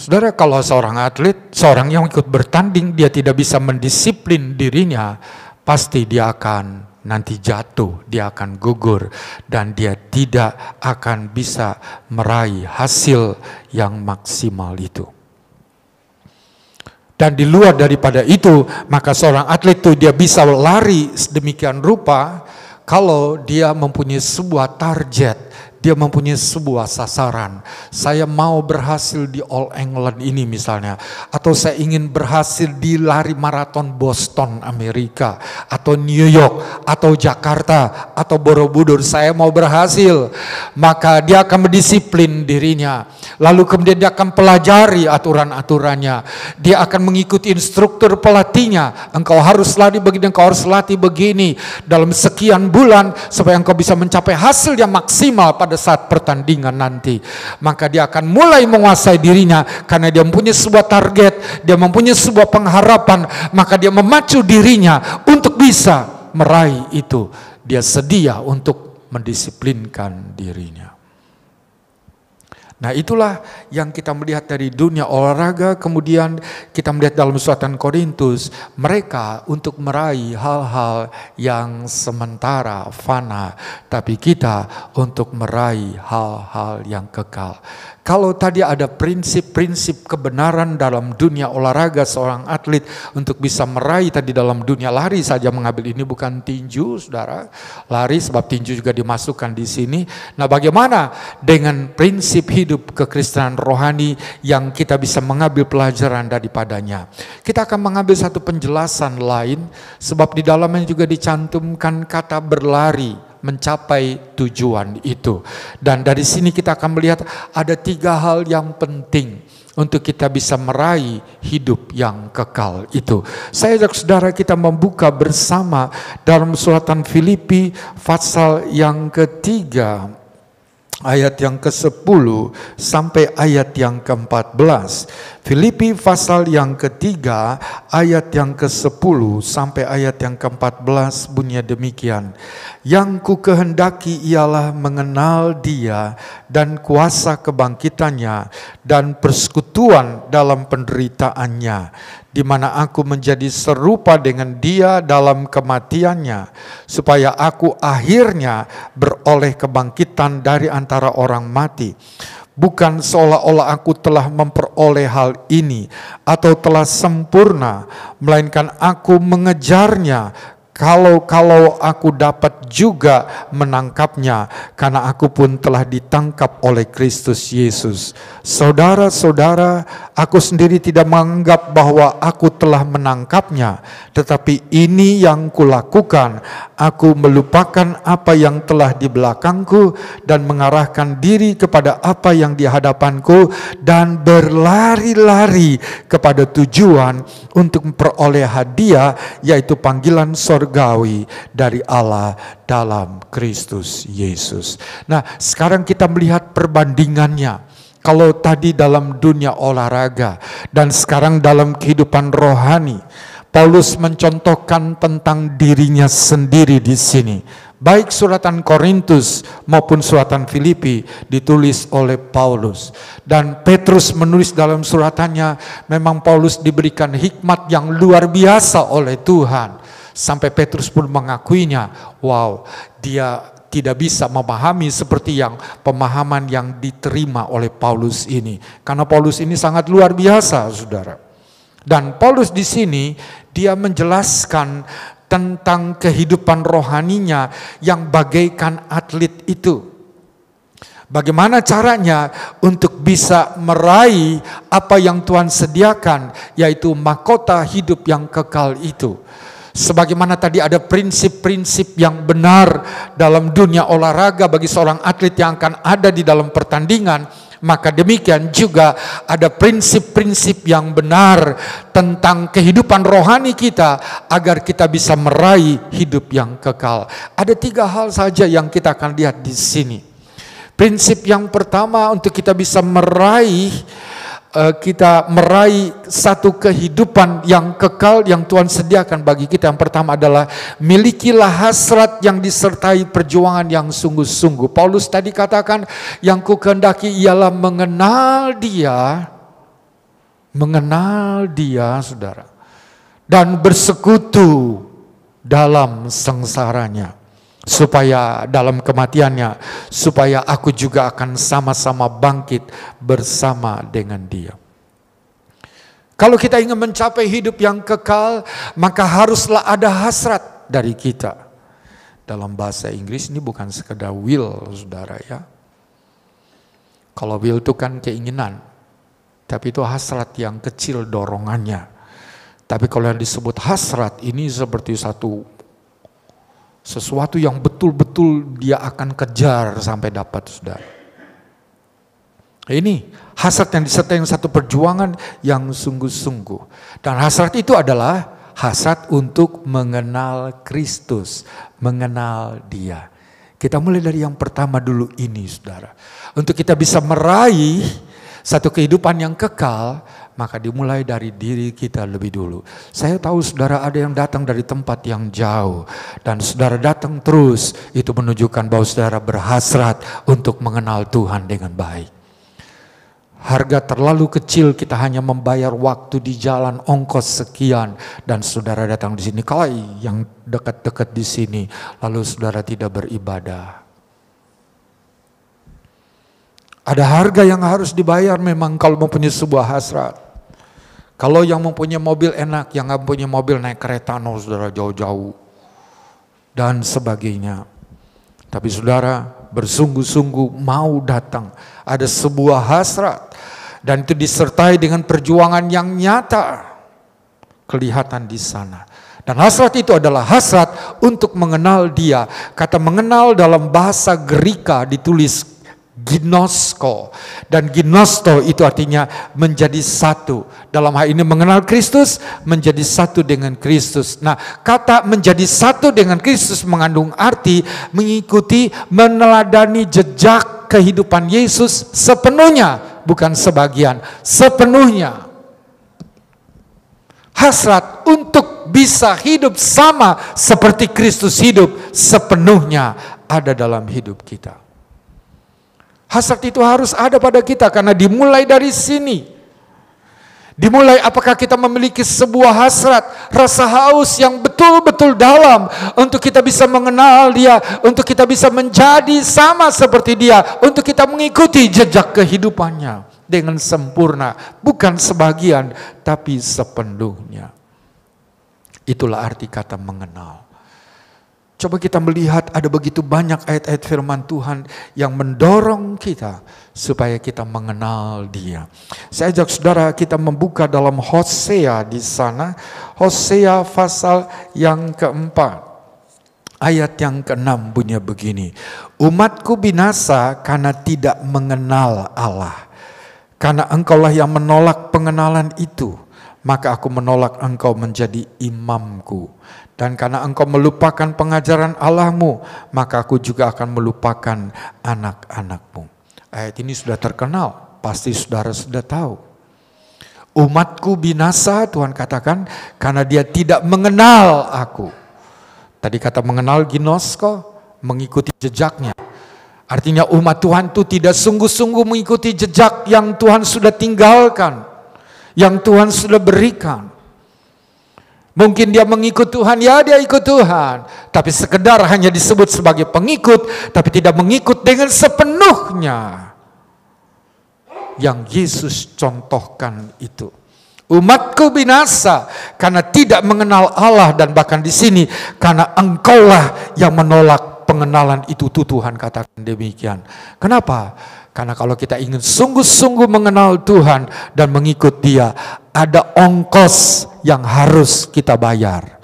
Saudara, kalau seorang atlet, seorang yang ikut bertanding, dia tidak bisa mendisiplin dirinya, pasti dia akan nanti jatuh, dia akan gugur, dan dia tidak akan bisa meraih hasil yang maksimal itu. Dan di luar daripada itu, maka seorang atlet itu dia bisa lari sedemikian rupa kalau dia mempunyai sebuah target, dia mempunyai sebuah sasaran. Saya mau berhasil di All England ini misalnya, atau saya ingin berhasil di lari maraton Boston Amerika, atau New York, atau Jakarta, atau Borobudur. Saya mau berhasil, maka dia akan mendisiplin dirinya. Lalu kemudian dia akan pelajari aturan-aturannya. Dia akan mengikuti instruktur pelatihnya. Engkau harus lari begini, engkau harus latih begini dalam sekian bulan supaya engkau bisa mencapai hasil yang maksimal pada saat pertandingan nanti. Maka dia akan mulai menguasai dirinya karena dia mempunyai sebuah target, dia mempunyai sebuah pengharapan, maka dia memacu dirinya untuk bisa meraih itu. Dia sedia untuk mendisiplinkan dirinya. Nah, itulah yang kita melihat dari dunia olahraga. Kemudian kita melihat dalam surat Korintus, mereka untuk meraih hal-hal yang sementara, fana, tapi kita untuk meraih hal-hal yang kekal. Kalau tadi ada prinsip-prinsip kebenaran dalam dunia olahraga seorang atlet untuk bisa meraih tadi dalam dunia lari saja mengambil, ini bukan tinju, saudara. Lari sebab tinju juga dimasukkan di sini. Nah, bagaimana dengan prinsip hidup kekristenan rohani yang kita bisa mengambil pelajaran daripadanya? Kita akan mengambil satu penjelasan lain sebab di dalamnya juga dicantumkan kata berlari, mencapai tujuan itu. Dan dari sini kita akan melihat ada 3 hal yang penting untuk kita bisa meraih hidup yang kekal itu. Saya ajak saudara kita membuka bersama dalam suratan Filipi pasal yang ketiga, ayat yang ke-10 sampai ayat yang ke-14. Filipi pasal yang ketiga, ayat yang ke-10 sampai ayat yang ke-14 bunyinya demikian. Yang ku kehendaki ialah mengenal Dia dan kuasa kebangkitannya dan persekutuan dalam penderitaannya, di mana aku menjadi serupa dengan Dia dalam kematiannya, supaya aku akhirnya beroleh kebangkitan dari antara orang mati. Bukan seolah-olah aku telah memperoleh hal ini atau telah sempurna, melainkan aku mengejarnya, kalau aku dapat juga menangkapnya, karena aku pun telah ditangkap oleh Kristus Yesus. Saudara-saudara, aku sendiri tidak menganggap bahwa aku telah menangkapnya, tetapi ini yang kulakukan, aku melupakan apa yang telah di belakangku dan mengarahkan diri kepada apa yang di hadapanku, dan berlari-lari kepada tujuan untuk memperoleh hadiah, yaitu panggilan sorgawi dari Allah dalam Kristus Yesus. Nah, sekarang kita melihat perbandingannya. Kalau tadi dalam dunia olahraga dan sekarang dalam kehidupan rohani, Paulus mencontohkan tentang dirinya sendiri di sini. Baik suratan Korintus maupun suratan Filipi ditulis oleh Paulus. Dan Petrus menulis dalam suratannya, memang Paulus diberikan hikmat yang luar biasa oleh Tuhan. Sampai Petrus pun mengakuinya, wow, dia tidak bisa memahami seperti yang pemahaman yang diterima oleh Paulus ini. Karena Paulus ini sangat luar biasa, saudara. Dan Paulus di sini, dia menjelaskan tentang kehidupan rohaninya yang bagaikan atlet itu. Bagaimana caranya untuk bisa meraih apa yang Tuhan sediakan, yaitu mahkota hidup yang kekal itu. Sebagaimana tadi ada prinsip-prinsip yang benar dalam dunia olahraga bagi seorang atlet yang akan ada di dalam pertandingan, maka demikian juga ada prinsip-prinsip yang benar tentang kehidupan rohani kita agar kita bisa meraih hidup yang kekal. Ada 3 hal saja yang kita akan lihat di sini. Prinsip yang pertama untuk kita bisa meraih satu kehidupan yang kekal yang Tuhan sediakan bagi kita. Yang pertama adalah milikilah hasrat yang disertai perjuangan yang sungguh-sungguh. Paulus tadi katakan, yang ku kehendaki ialah mengenal dia, saudara, dan bersekutu dalam sengsaranya, supaya dalam kematiannya, supaya aku juga akan sama-sama bangkit bersama dengan dia. Kalau kita ingin mencapai hidup yang kekal, maka haruslah ada hasrat dari kita. Dalam bahasa Inggris ini bukan sekedar will, saudara ya. Kalau will itu kan keinginan, tapi itu hasrat yang kecil dorongannya. Tapi kalau yang disebut hasrat ini seperti sesuatu yang betul-betul dia akan kejar sampai dapat, saudara. Ini hasrat yang disertai dengan satu perjuangan yang sungguh-sungguh. Dan hasrat itu adalah hasrat untuk mengenal Kristus, mengenal Dia. Kita mulai dari yang pertama dulu ini, saudara. Untuk kita bisa meraih satu kehidupan yang kekal, maka dimulai dari diri kita lebih dulu. Saya tahu saudara ada yang datang dari tempat yang jauh, dan saudara datang terus, itu menunjukkan bahwa saudara berhasrat untuk mengenal Tuhan dengan baik. Harga terlalu kecil kita hanya membayar waktu di jalan ongkos sekian, dan saudara datang di sini kali yang dekat-dekat di sini, lalu saudara tidak beribadah. Ada harga yang harus dibayar memang kalau mempunyai sebuah hasrat. Kalau yang mempunyai mobil enak, yang nggak punya mobil naik kereta, saudara jauh-jauh dan sebagainya. Tapi saudara bersungguh-sungguh mau datang, ada sebuah hasrat, dan itu disertai dengan perjuangan yang nyata kelihatan di sana. Dan hasrat itu adalah hasrat untuk mengenal Dia. Kata mengenal dalam bahasa Greka ditulis ginosko, dan ginosto itu artinya menjadi satu. Dalam hal ini mengenal Kristus, menjadi satu dengan Kristus. Nah, kata menjadi satu dengan Kristus mengandung arti mengikuti, meneladani jejak kehidupan Yesus sepenuhnya, bukan sebagian, sepenuhnya. Hasrat untuk bisa hidup sama seperti Kristus hidup sepenuhnya ada dalam hidup kita. Hasrat itu harus ada pada kita karena dimulai dari sini. Dimulai apakah kita memiliki sebuah hasrat, rasa haus yang betul-betul dalam untuk kita bisa mengenal Dia, untuk kita bisa menjadi sama seperti Dia, untuk kita mengikuti jejak kehidupannya dengan sempurna, bukan sebagian tapi sepenuhnya. Itulah arti kata mengenal. Coba kita melihat ada begitu banyak ayat-ayat firman Tuhan yang mendorong kita supaya kita mengenal Dia. Saya ajak saudara kita membuka dalam Hosea di sana. Hosea pasal yang keempat. Ayat yang ke-6 bunyi begini. Umatku binasa karena tidak mengenal Allah. Karena engkaulah yang menolak pengenalan itu, maka aku menolak engkau menjadi imamku. Dan karena engkau melupakan pengajaran Allahmu, maka aku juga akan melupakan anak-anakmu. Ayat ini sudah terkenal, pasti saudara sudah tahu. Umatku binasa, Tuhan katakan, karena dia tidak mengenal aku. Tadi kata mengenal ginosko, mengikuti jejaknya. Artinya umat Tuhan itu tidak sungguh-sungguh mengikuti jejak yang Tuhan sudah tinggalkan, yang Tuhan sudah berikan. Mungkin dia mengikut Tuhan, ya dia ikut Tuhan, tapi sekedar hanya disebut sebagai pengikut, tapi tidak mengikut dengan sepenuhnya yang Yesus contohkan itu. Umatku binasa karena tidak mengenal Allah, dan bahkan di sini karena engkaulah yang menolak pengenalan itu. Tuhan katakan demikian. Kenapa? Karena kalau kita ingin sungguh-sungguh mengenal Tuhan dan mengikut Dia, ada ongkos yang harus kita bayar.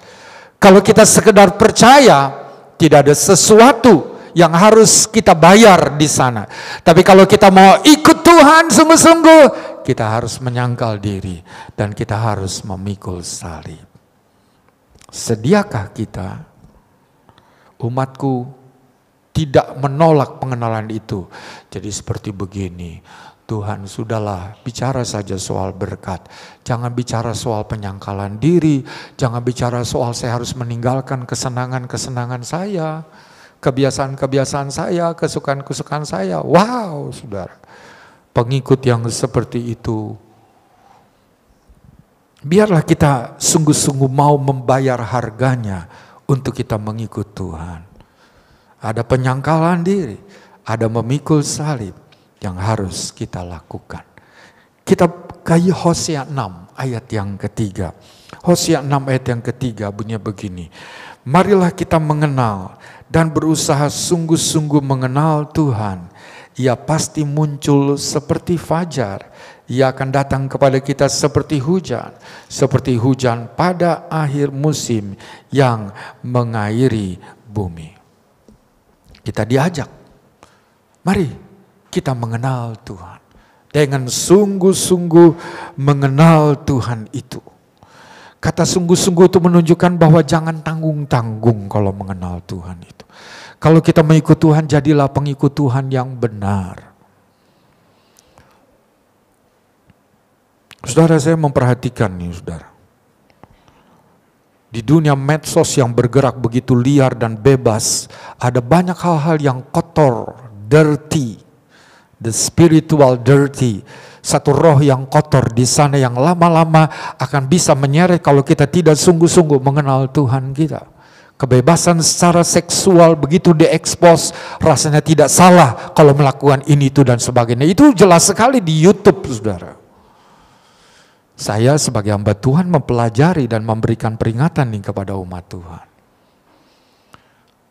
Kalau kita sekedar percaya, tidak ada sesuatu yang harus kita bayar di sana. Tapi kalau kita mau ikut Tuhan sungguh-sungguh, kita harus menyangkal diri dan kita harus memikul salib. Sediakah kita? Umatku tidak menolak pengenalan itu. Jadi seperti begini, Tuhan sudahlah, bicara saja soal berkat. Jangan bicara soal penyangkalan diri, jangan bicara soal saya harus meninggalkan kesenangan-kesenangan saya, kebiasaan-kebiasaan saya, kesukaan-kesukaan saya. Wow, saudara. Pengikut yang seperti itu, biarlah kita sungguh-sungguh mau membayar harganya untuk kita mengikut Tuhan. Ada penyangkalan diri, ada memikul salib yang harus kita lakukan. Kita kayak Hosea 6 ayat yang ketiga. Hosea 6 ayat yang ketiga bunyinya begini. Marilah kita mengenal dan berusaha sungguh-sungguh mengenal Tuhan. Ia pasti muncul seperti fajar. Ia akan datang kepada kita seperti hujan pada akhir musim yang mengairi bumi. Kita diajak, mari kita mengenal Tuhan. Dengan sungguh-sungguh mengenal Tuhan itu. Kata sungguh-sungguh itu menunjukkan bahwa jangan tanggung-tanggung kalau mengenal Tuhan itu. Kalau kita mengikut Tuhan, jadilah pengikut Tuhan yang benar. Saudara, saya memperhatikan nih, saudara. Di dunia medsos yang bergerak begitu liar dan bebas, ada banyak hal-hal yang kotor, dirty, the spiritual dirty. Satu roh yang kotor di sana yang lama-lama akan bisa menyeret kalau kita tidak sungguh-sungguh mengenal Tuhan kita. Kebebasan secara seksual begitu diekspos, rasanya tidak salah kalau melakukan ini, itu, dan sebagainya. Itu jelas sekali di YouTube, saudara. Saya sebagai hamba Tuhan mempelajari dan memberikan peringatan nih kepada umat Tuhan.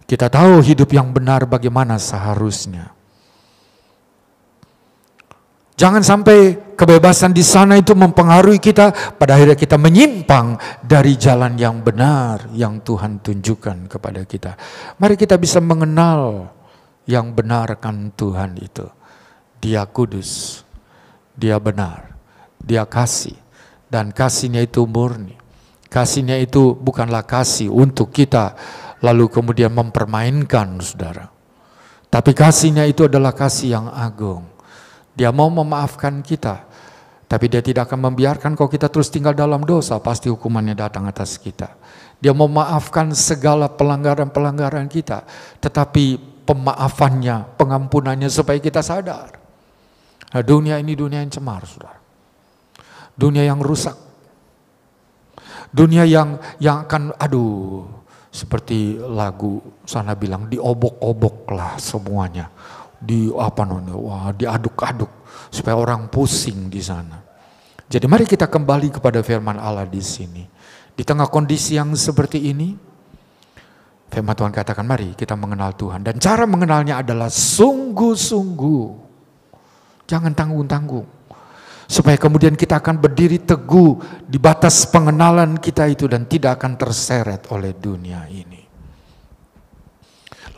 Kita tahu hidup yang benar bagaimana seharusnya. Jangan sampai kebebasan di sana itu mempengaruhi kita, pada akhirnya kita menyimpang dari jalan yang benar yang Tuhan tunjukkan kepada kita. Mari kita bisa mengenal yang benar kan Tuhan itu. Dia kudus, Dia benar, Dia kasih, dan kasihnya itu murni. Kasihnya itu bukanlah kasih untuk kita lalu kemudian mempermainkan, saudara. Tapi kasihnya itu adalah kasih yang agung. Dia mau memaafkan kita, tapi Dia tidak akan membiarkan kalau kita terus tinggal dalam dosa, pasti hukumannya datang atas kita. Dia mau memaafkan segala pelanggaran-pelanggaran kita, tetapi pemaafannya, pengampunannya supaya kita sadar. Nah, dunia ini dunia yang cemar, saudara. Dunia yang rusak. Dunia yang akan, seperti lagu sana bilang, diobok-obok lah semuanya. Diaduk-aduk supaya orang pusing di sana. Jadi mari kita kembali kepada firman Allah di sini. Di tengah kondisi yang seperti ini, firman Tuhan katakan mari kita mengenal Tuhan, dan cara mengenalnya adalah sungguh-sungguh. Jangan tanggung-tanggung. Supaya kemudian kita akan berdiri teguh di batas pengenalan kita itu dan tidak akan terseret oleh dunia ini.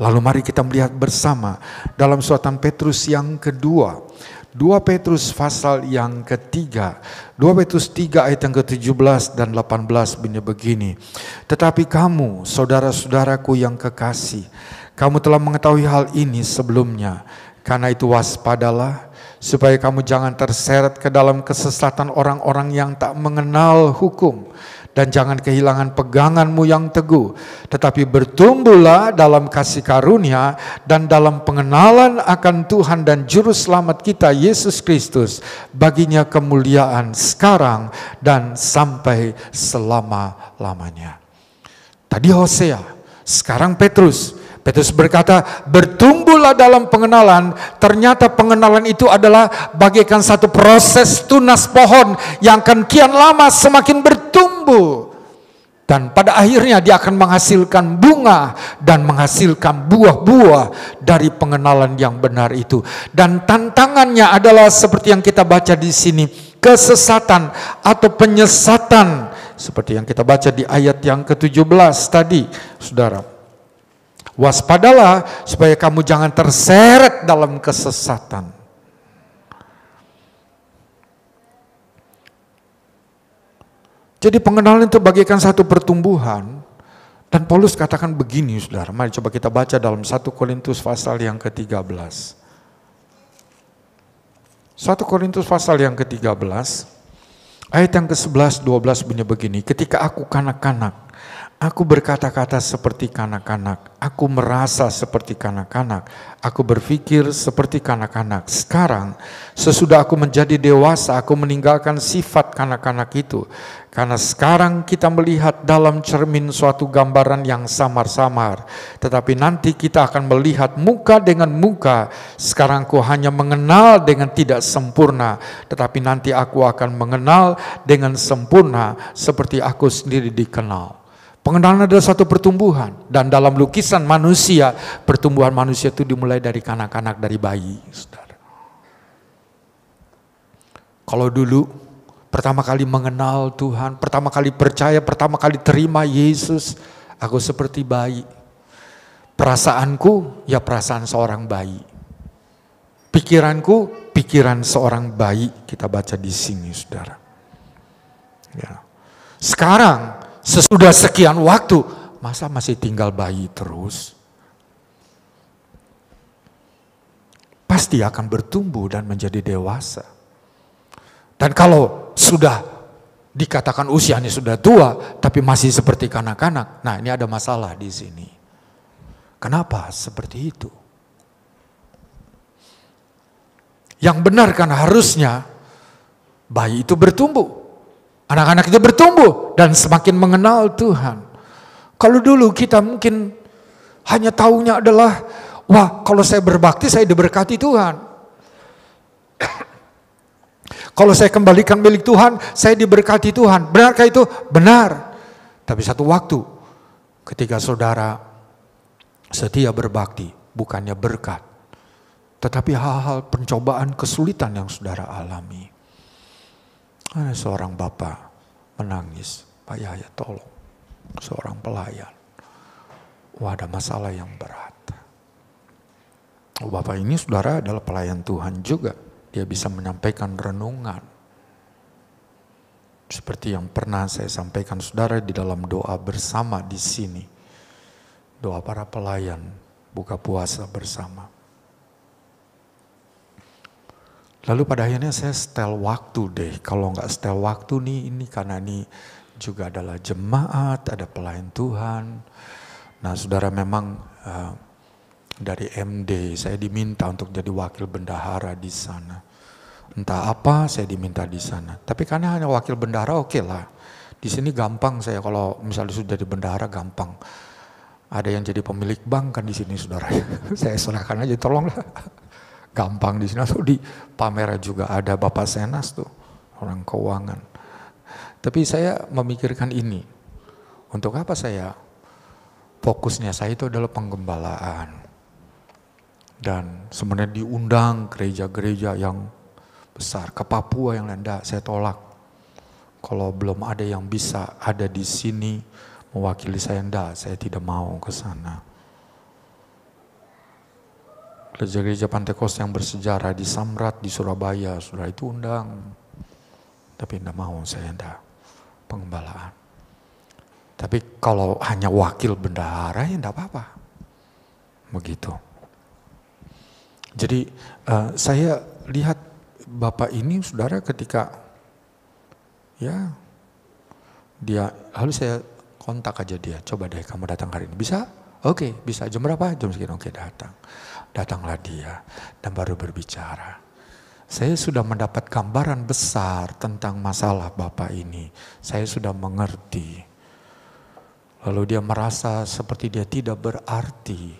Lalu mari kita melihat bersama dalam suratan Petrus yang kedua. 2 Petrus pasal yang ketiga. 2 Petrus 3 ayat yang ke-17 dan 18 bunyi begini. Tetapi kamu, saudara-saudaraku yang kekasih, kamu telah mengetahui hal ini sebelumnya. Karena itu waspadalah, supaya kamu jangan terseret ke dalam kesesatan orang-orang yang tak mengenal hukum. Dan jangan kehilangan peganganmu yang teguh, tetapi bertumbuhlah dalam kasih karunia dan dalam pengenalan akan Tuhan dan Juru Selamat kita Yesus Kristus. Baginya kemuliaan sekarang dan sampai selama-lamanya. Tadi Hosea, sekarang Petrus. Petrus berkata, bertumbuhlah dalam pengenalan. Ternyata pengenalan itu adalah bagaikan satu proses tunas pohon yang akan kian lama semakin bertumbuh. Dan pada akhirnya dia akan menghasilkan bunga dan menghasilkan buah-buah dari pengenalan yang benar itu. Dan tantangannya adalah seperti yang kita baca di sini, kesesatan atau penyesatan. Seperti yang kita baca di ayat yang ke-17 tadi, saudara. Waspadalah supaya kamu jangan terseret dalam kesesatan. Jadi pengenalan itu bagaikan satu pertumbuhan. Dan Paulus katakan begini, saudara. Mari coba kita baca dalam 1 Korintus pasal yang ke-13. 1 Korintus pasal yang ke-13. Ayat yang ke-11, 12 bunyi begini. Ketika aku kanak-kanak, aku berkata-kata seperti kanak-kanak, aku merasa seperti kanak-kanak, aku berpikir seperti kanak-kanak. Sekarang, sesudah aku menjadi dewasa, aku meninggalkan sifat kanak-kanak itu. Karena sekarang kita melihat dalam cermin suatu gambaran yang samar-samar. Tetapi nanti kita akan melihat muka dengan muka. Sekarang aku hanya mengenal dengan tidak sempurna. Tetapi nanti aku akan mengenal dengan sempurna seperti aku sendiri dikenal. Pengenalan adalah satu pertumbuhan. Dan dalam lukisan manusia, pertumbuhan manusia itu dimulai dari kanak-kanak, dari bayi. Saudara. Kalau dulu pertama kali mengenal Tuhan, pertama kali percaya, pertama kali terima Yesus, aku seperti bayi. Perasaanku ya perasaan seorang bayi. Pikiranku pikiran seorang bayi. Kita baca di sini, saudara. Ya. Sekarang sesudah sekian waktu, masa masih tinggal bayi terus? Pasti akan bertumbuh dan menjadi dewasa. Dan kalau sudah dikatakan usianya sudah tua, tapi masih seperti kanak-kanak, nah ini ada masalah di sini. Kenapa seperti itu? Yang benar kan harusnya bayi itu bertumbuh. Anak-anak itu bertumbuh dan semakin mengenal Tuhan. Kalau dulu kita mungkin hanya taunya adalah, wah kalau saya berbakti saya diberkati Tuhan. Kalau saya kembalikan milik Tuhan, saya diberkati Tuhan. Benarkah itu? Benar. Tapi satu waktu ketika saudara setia berbakti, bukannya berkat, tetapi hal-hal pencobaan, kesulitan yang saudara alami. Ada seorang bapak menangis, Pak Yahya tolong, seorang pelayan. Wah ada masalah yang berat. Bapak ini saudara adalah pelayan Tuhan juga. Dia bisa menyampaikan renungan. Seperti yang pernah saya sampaikan saudara di dalam doa bersama di sini. Doa para pelayan, buka puasa bersama. Lalu pada akhirnya saya setel waktu deh. Kalau nggak setel waktu nih, ini karena ini juga adalah jemaat, ada pelayan Tuhan. Nah saudara memang dari MD saya diminta untuk jadi wakil bendahara di sana. Entah apa saya diminta di sana. Tapi karena hanya wakil bendahara oke lah. Di sini gampang saya kalau misalnya sudah jadi bendahara gampang. Ada yang jadi pemilik bank kan di sini saudara. Saya serahkan aja tolonglah. Gampang di sini. Atau di Palmera juga ada Bapak Senas tuh, orang keuangan. Tapi saya memikirkan ini. Untuk apa saya? Fokusnya saya itu adalah penggembalaan. Dan sebenarnya diundang gereja-gereja yang besar. Ke Papua yang lain, saya tolak. Kalau belum ada yang bisa ada di sini mewakili saya, saya tidak mau ke sana. Gereja-gereja Pantekos yang bersejarah di Samrat, di Surabaya, saudara itu undang. Tapi tidak mau saya, penggembalaan. Tapi kalau hanya wakil bendahara ya tidak apa-apa. Begitu. Jadi saya lihat bapak ini saudara ketika ya dia, lalu saya kontak aja dia, coba deh kamu datang hari ini, bisa? Oke, bisa. Jam berapa? Jam segini. Oke, datang. Datanglah dia dan baru berbicara. Saya sudah mendapat gambaran besar tentang masalah bapak ini. Saya sudah mengerti. Lalu dia merasa seperti dia tidak berarti.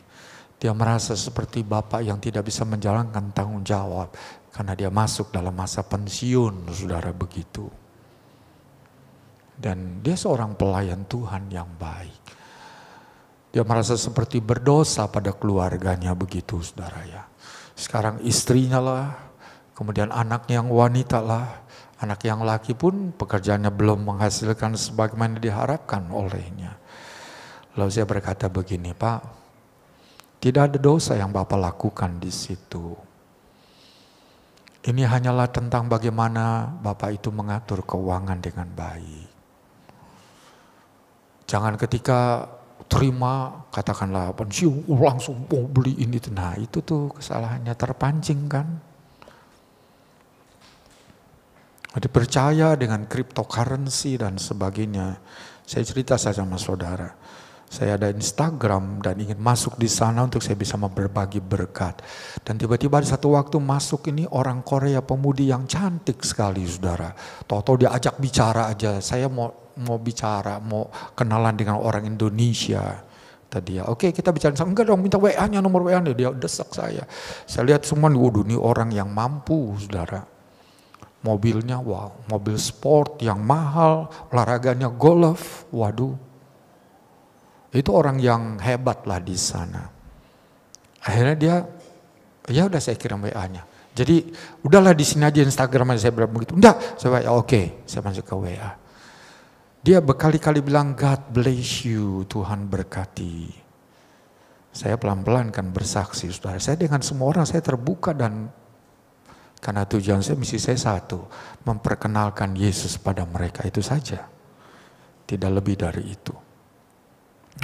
Dia merasa seperti bapak yang tidak bisa menjalankan tanggung jawab. Karena dia masuk dalam masa pensiun, saudara, begitu. Dan dia seorang pelayan Tuhan yang baik. Dia merasa seperti berdosa pada keluarganya, begitu, saudara ya. Sekarang istrinya lah, kemudian anaknya yang wanita lah. Anak yang laki pun pekerjaannya belum menghasilkan sebagaimana diharapkan olehnya. Lalu saya berkata begini, Pak, tidak ada dosa yang Bapak lakukan di situ. Ini hanyalah tentang bagaimana Bapak itu mengatur keuangan dengan baik. Jangan ketika terima, katakanlah pensiun, langsung mau beli ini. Nah itu tuh kesalahannya, terpancing kan. Dipercaya dengan cryptocurrency dan sebagainya. Saya cerita saja sama saudara. Saya ada Instagram dan ingin masuk di sana untuk saya bisa berbagi berkat. Dan tiba-tiba ada satu waktu masuk ini orang Korea, pemudi yang cantik sekali, saudara. Tahu-tahu dia ajak bicara aja. Saya mau bicara, mau kenalan dengan orang Indonesia. Tadi ya, oke kita bicara. Enggak dong, minta WA-nya, nomor WA-nya. Dia desak saya. Saya lihat semua, waduh ini orang yang mampu, saudara. Mobilnya, wow, mobil sport yang mahal, olahraganya golf, waduh. Itu orang yang hebat lah di sana. Akhirnya dia, ya udah saya kirim WA-nya. Jadi udahlah di sini aja Instagram aja, saya bilang begitu. Enggak, saya WA, oke, saya masuk ke WA. Dia berkali-kali bilang God bless you, Tuhan berkati. Saya pelan-pelan kan bersaksi, saudara. Saya dengan semua orang saya terbuka dan karena tujuan saya, misi saya satu, memperkenalkan Yesus pada mereka, itu saja. Tidak lebih dari itu.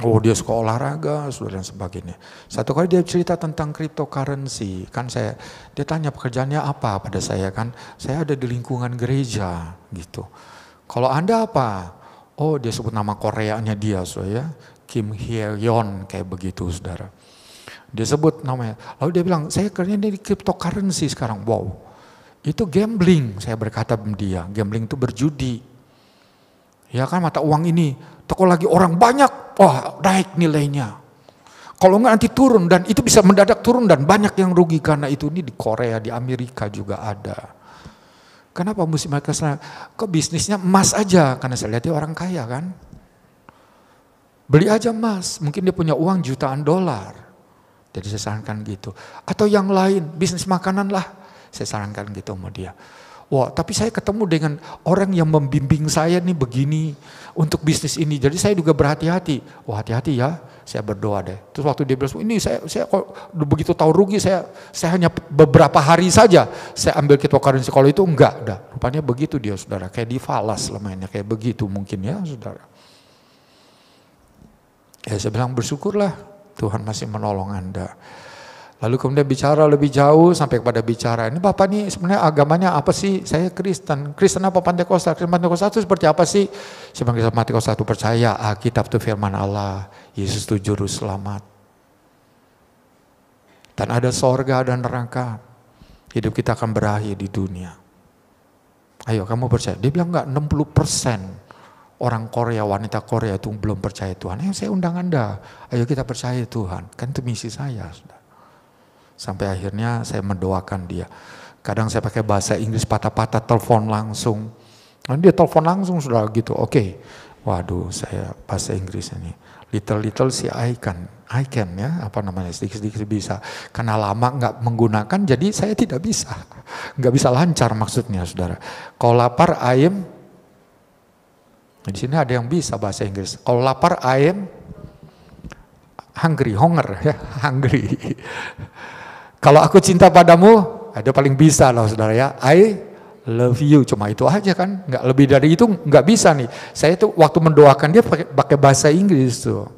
Oh dia suka olahraga, saudara, dan sebagainya. Satu kali dia cerita tentang cryptocurrency, kan dia tanya pekerjaannya apa pada saya kan, saya ada di lingkungan gereja gitu. Kalau Anda apa? Oh dia sebut nama Koreanya dia, saudara, Kim Hye-yeon, kayak begitu, saudara. Dia sebut namanya, lalu dia bilang, saya kerjanya di cryptocurrency sekarang, wow. Itu gambling, saya berkata sama dia, gambling itu berjudi. Ya kan mata uang ini, kalau lagi orang banyak, wah naik nilainya. Kalau enggak nanti turun, dan itu bisa mendadak turun dan banyak yang rugi karena itu. Ini di Korea, di Amerika juga ada. Kenapa mesti mereka senang? Kok bisnisnya emas aja, karena saya lihat dia orang kaya kan. Beli aja emas, mungkin dia punya uang jutaan dolar. Jadi saya sarankan gitu. Atau yang lain, bisnis makanan lah, saya sarankan gitu sama dia. Wah, tapi saya ketemu dengan orang yang membimbing saya nih begini untuk bisnis ini. Jadi saya juga berhati-hati. Wah, hati-hati ya. Saya berdoa deh. Terus waktu dia bilang, ini saya kok begitu tahu rugi, saya hanya beberapa hari saja saya ambil cryptocurrency. Kalau itu enggak, dah. Rupanya begitu dia, saudara. Kayak difalas mainnya, kayak begitu mungkin ya, saudara. Ya saya bilang bersyukurlah Tuhan masih menolong Anda. Lalu kemudian bicara lebih jauh sampai kepada bicara, ini Bapak nih sebenarnya agamanya apa sih? Saya Kristen. Kristen apa Pantekosta? Kristen Pantekosta itu seperti apa sih? Saya Kristen Pantekosta itu percaya Alkitab itu firman Allah, Yesus itu juru selamat. Dan ada sorga dan neraka. Hidup kita akan berakhir di dunia. Ayo kamu percaya? Dia bilang enggak, 60% orang Korea, wanita Korea itu belum percaya Tuhan. Ayo saya undang Anda, ayo kita percaya Tuhan. Kan itu misi saya, sudah. Sampai akhirnya saya mendoakan dia. Kadang saya pakai bahasa Inggris patah-patah, telepon langsung. Dan dia telepon langsung sudah gitu. Oke. Waduh, saya bahasa Inggris ini. Little si I can ya, apa namanya, sedikit-sedikit bisa. Karena lama nggak menggunakan, jadi saya tidak bisa. Nggak bisa lancar maksudnya, saudara. Kalau lapar ayam, di sini ada yang bisa bahasa Inggris. Kalau lapar ayam, hunger ya, hungry. Kalau aku cinta padamu, ada paling bisa loh saudara ya. I love you, cuma itu aja kan. Nggak lebih dari itu nggak bisa nih. Saya tuh waktu mendoakan dia pakai bahasa Inggris tuh.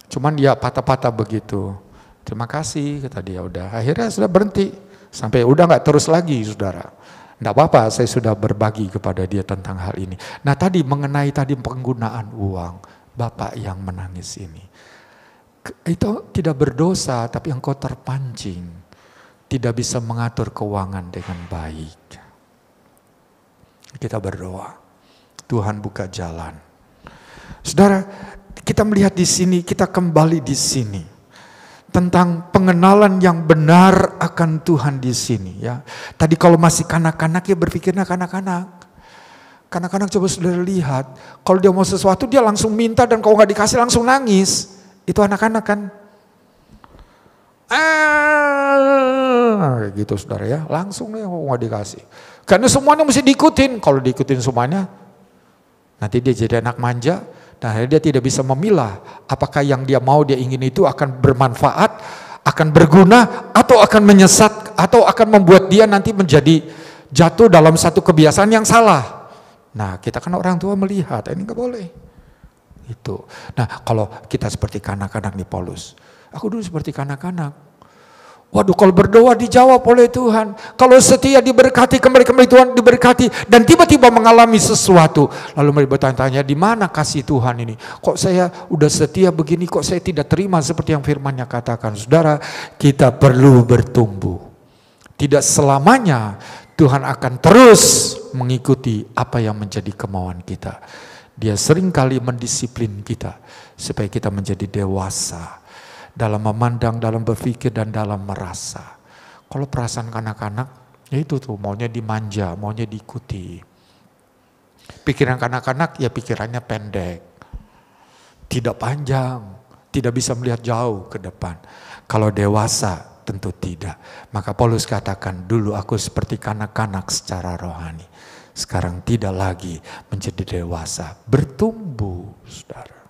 Cuman dia patah-patah begitu. Terima kasih kata dia, udah. Akhirnya sudah berhenti. Sampai udah nggak terus lagi, saudara. Nggak apa-apa, saya sudah berbagi kepada dia tentang hal ini. Nah tadi mengenai penggunaan uang, bapak yang menangis ini. Itu tidak berdosa, tapi engkau terpancing. Tidak bisa mengatur keuangan dengan baik. Kita berdoa, Tuhan buka jalan. Saudara, kita melihat di sini, kita kembali di sini. Tentang pengenalan yang benar akan Tuhan di sini ya. Tadi kalau masih kanak-kanak ya berpikirnya kanak-kanak. Kanak-kanak coba saudara lihat, kalau dia mau sesuatu dia langsung minta dan kalau nggak dikasih langsung nangis. Itu anak-anak kan. Gitu saudara ya, langsung ya nggak dikasih. Karena semuanya mesti diikutin. Kalau diikutin semuanya, nanti dia jadi anak manja. Nah, dia tidak bisa memilah apakah yang dia mau, dia ingin itu akan bermanfaat, akan berguna, atau akan menyesat, atau akan membuat dia nanti menjadi jatuh dalam satu kebiasaan yang salah. Nah, kita kan orang tua melihat, ini nggak boleh. Itu. Nah, kalau kita seperti kanak-kanak nih Paulus, aku dulu seperti kanak-kanak. Waduh, kalau berdoa dijawab oleh Tuhan. Kalau setia diberkati, kembali Tuhan diberkati. Dan tiba-tiba mengalami sesuatu. Lalu mereka bertanya-tanya, di mana kasih Tuhan ini? Kok saya udah setia begini, kok saya tidak terima seperti yang firman-Nya katakan. Saudara, kita perlu bertumbuh. Tidak selamanya Tuhan akan terus mengikuti apa yang menjadi kemauan kita. Dia seringkali mendisiplin kita supaya kita menjadi dewasa. Dalam memandang, dalam berpikir, dan dalam merasa. Kalau perasaan kanak-kanak, ya itu tuh maunya dimanja, maunya diikuti. Pikiran kanak-kanak ya pikirannya pendek. Tidak panjang, tidak bisa melihat jauh ke depan. Kalau dewasa tentu tidak. Maka Paulus katakan, dulu aku seperti kanak-kanak secara rohani. Sekarang tidak lagi menjadi dewasa. Bertumbuh, saudara.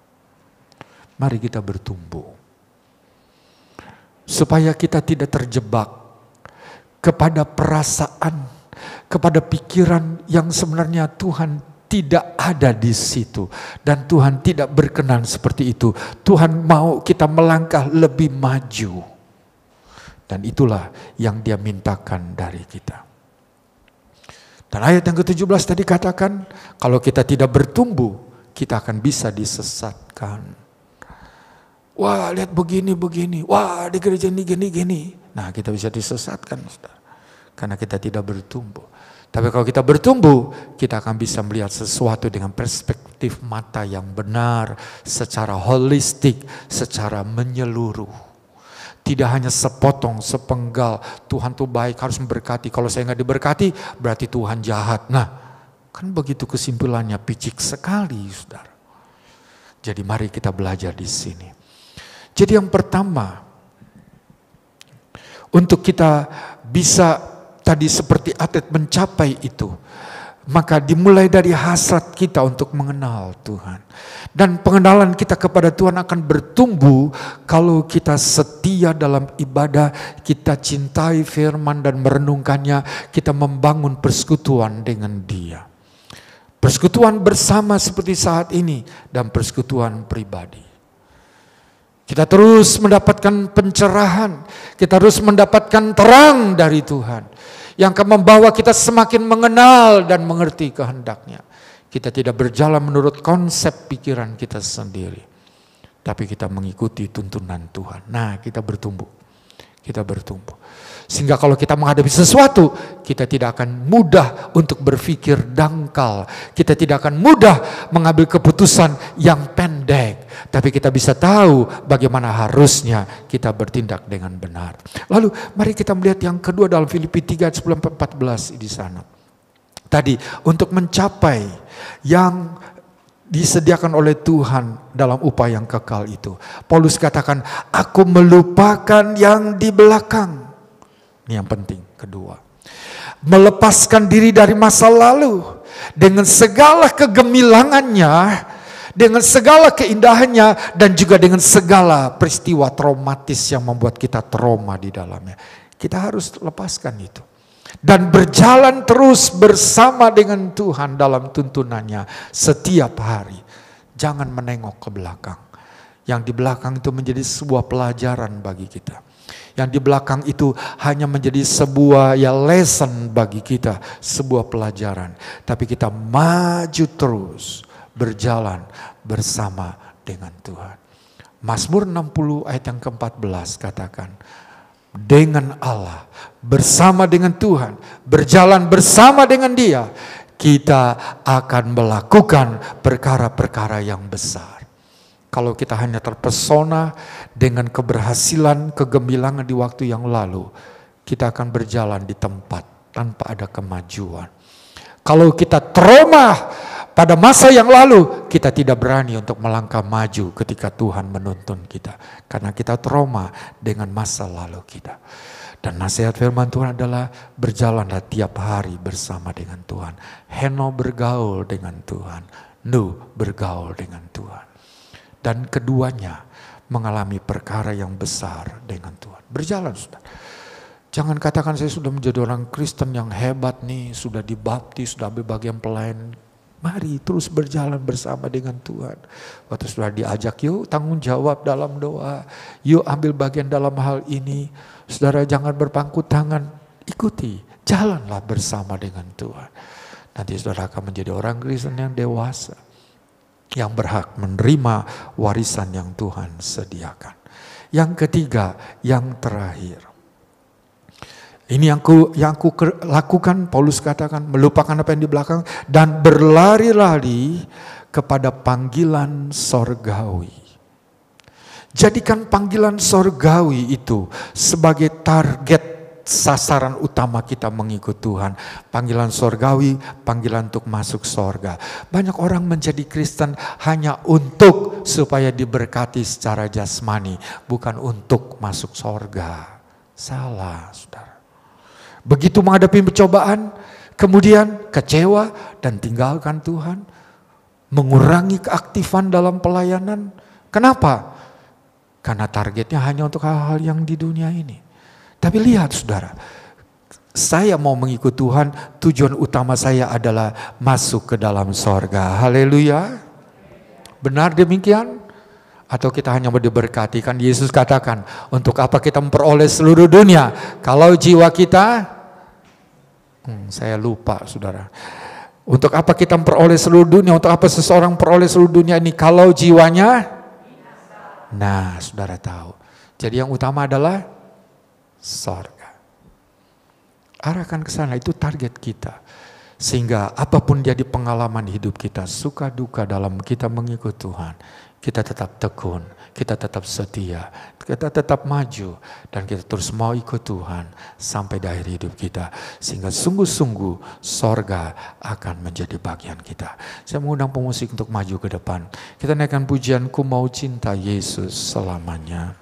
Mari kita bertumbuh. Supaya kita tidak terjebak kepada perasaan, kepada pikiran yang sebenarnya Tuhan tidak ada di situ. Dan Tuhan tidak berkenan seperti itu. Tuhan mau kita melangkah lebih maju. Dan itulah yang Dia mintakan dari kita. Dan ayat yang ke-17 tadi katakan, kalau kita tidak bertumbuh, kita akan bisa disesatkan. Wah, lihat begini. Wah, di gereja ini gini. Nah, kita bisa disesatkan, saudara. Karena kita tidak bertumbuh. Tapi kalau kita bertumbuh, kita akan bisa melihat sesuatu dengan perspektif mata yang benar, secara holistik, secara menyeluruh. Tidak hanya sepotong, sepenggal, Tuhan tuh baik, harus memberkati. Kalau saya nggak diberkati, berarti Tuhan jahat. Nah, kan begitu kesimpulannya, picik sekali, saudara. Jadi mari kita belajar di sini. Jadi yang pertama, untuk kita bisa tadi seperti atlet mencapai itu, maka dimulai dari hasrat kita untuk mengenal Tuhan. Dan pengenalan kita kepada Tuhan akan bertumbuh kalau kita setia dalam ibadah, kita cintai firman dan merenungkannya, kita membangun persekutuan dengan Dia. Persekutuan bersama seperti saat ini dan persekutuan pribadi. Kita terus mendapatkan pencerahan, kita terus mendapatkan terang dari Tuhan. Yang akan membawa kita semakin mengenal dan mengerti kehendak-Nya. Kita tidak berjalan menurut konsep pikiran kita sendiri. Tapi kita mengikuti tuntunan Tuhan. Nah, kita bertumbuh. Kita bertumbuh. Sehingga kalau kita menghadapi sesuatu, kita tidak akan mudah untuk berpikir dangkal. Kita tidak akan mudah mengambil keputusan yang pendek. Tapi kita bisa tahu bagaimana harusnya kita bertindak dengan benar. Lalu mari kita melihat yang kedua dalam Filipi 3 ayat 10-14 di sana. Tadi untuk mencapai yang disediakan oleh Tuhan dalam upah yang kekal itu. Paulus katakan, aku melupakan yang di belakang. Ini yang penting, kedua. Melepaskan diri dari masa lalu. Dengan segala kegemilangannya, dengan segala keindahannya, dan juga dengan segala peristiwa traumatis yang membuat kita trauma di dalamnya. Kita harus lepaskan itu. Dan berjalan terus bersama dengan Tuhan dalam tuntunannya setiap hari. Jangan menengok ke belakang. Yang di belakang itu menjadi sebuah pelajaran bagi kita. Yang di belakang itu hanya menjadi sebuah lesson bagi kita, sebuah pelajaran. Tapi kita maju terus, berjalan bersama dengan Tuhan. Mazmur 60 ayat yang ke-14 katakan, dengan Allah, bersama dengan Tuhan, berjalan bersama dengan Dia, kita akan melakukan perkara-perkara yang besar. Kalau kita hanya terpesona dengan keberhasilan, kegemilangan di waktu yang lalu, kita akan berjalan di tempat tanpa ada kemajuan. Kalau kita trauma pada masa yang lalu, kita tidak berani untuk melangkah maju ketika Tuhan menuntun kita. Karena kita trauma dengan masa lalu kita. Dan nasihat firman Tuhan adalah berjalanlah tiap hari bersama dengan Tuhan. Henokh bergaul dengan Tuhan, Nuh bergaul dengan Tuhan. Dan keduanya mengalami perkara yang besar dengan Tuhan. Berjalan, saudara. Jangan katakan saya sudah menjadi orang Kristen yang hebat nih, sudah dibaptis, sudah ambil bagian pelayanan. Mari terus berjalan bersama dengan Tuhan. Waktu sudah diajak, yuk tanggung jawab dalam doa. Yuk ambil bagian dalam hal ini. Saudara jangan berpangku tangan, ikuti. Jalanlah bersama dengan Tuhan. Nanti saudara akan menjadi orang Kristen yang dewasa, yang berhak menerima warisan yang Tuhan sediakan. Yang ketiga, yang terakhir. Ini yang ku lakukan, Paulus katakan, melupakan apa yang di belakang dan berlari-lari kepada panggilan sorgawi. Jadikan panggilan sorgawi itu sebagai target sasaran utama kita mengikut Tuhan. Panggilan sorgawi, panggilan untuk masuk sorga. Banyak orang menjadi Kristen hanya untuk supaya diberkati secara jasmani, bukan untuk masuk sorga. Salah, saudara. Begitu menghadapi pencobaan, kemudian kecewa dan tinggalkan Tuhan, mengurangi keaktifan dalam pelayanan. Kenapa? Karena targetnya hanya untuk hal-hal yang di dunia ini. Tapi lihat saudara, saya mau mengikut Tuhan, tujuan utama saya adalah masuk ke dalam sorga. Haleluya. Benar demikian? Atau kita hanya mau diberkati? Kan Yesus katakan, untuk apa kita memperoleh seluruh dunia kalau jiwa kita, saya lupa saudara. Untuk apa kita memperoleh seluruh dunia? Untuk apa seseorang memperoleh seluruh dunia ini kalau jiwanya? Nah saudara tahu. Jadi yang utama adalah sorga. Arahkan ke sana, itu target kita. Sehingga apapun jadi pengalaman hidup kita, suka duka dalam kita mengikut Tuhan, kita tetap tekun, kita tetap setia, kita tetap maju, dan kita terus mau ikut Tuhan sampai di akhir hidup kita. Sehingga sungguh-sungguh sorga akan menjadi bagian kita. Saya mengundang pemusik untuk maju ke depan. Kita naikkan pujian, Ku Mau Cinta Yesus Selamanya.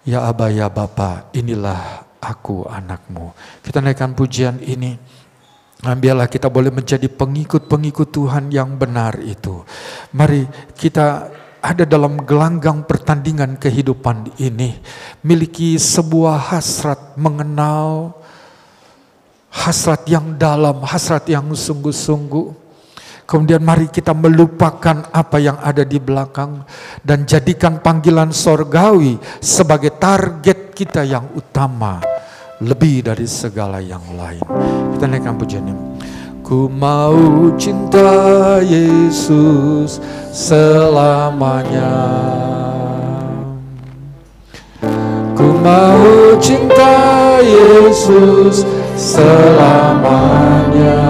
Ya Aba, ya Bapa, inilah aku anakmu. Kita naikkan pujian ini. Biarlah kita boleh menjadi pengikut-pengikut Tuhan yang benar itu. Mari kita ada dalam gelanggang pertandingan kehidupan ini. Miliki sebuah hasrat mengenal, hasrat yang dalam, hasrat yang sungguh-sungguh. Kemudian mari kita melupakan apa yang ada di belakang dan jadikan panggilan sorgawi sebagai target kita yang utama, lebih dari segala yang lain. Kita naikkan pujian ini. Ku mau cinta Yesus selamanya. Ku mau cinta Yesus selamanya.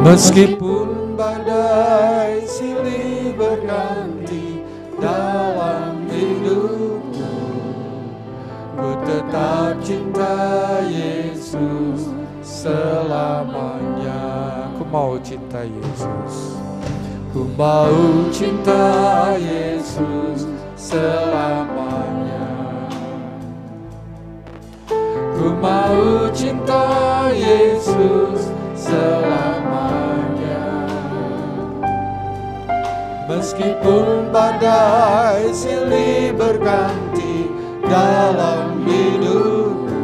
Meskipun badai silih berganti dalam hidupku, ku tetap cinta Yesus selamanya. Ku mau cinta Yesus. Ku mau cinta Yesus selamanya. Ku mau cinta Yesus selamanya. Meskipun badai silih berganti dalam hidupku,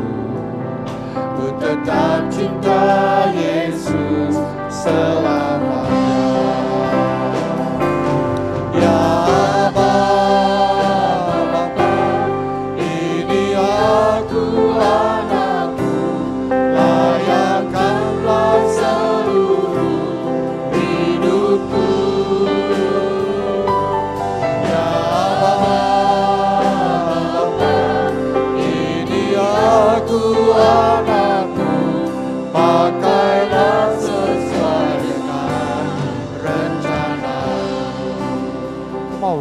ku tetap cinta Yesus selamanya. Ya Bapa,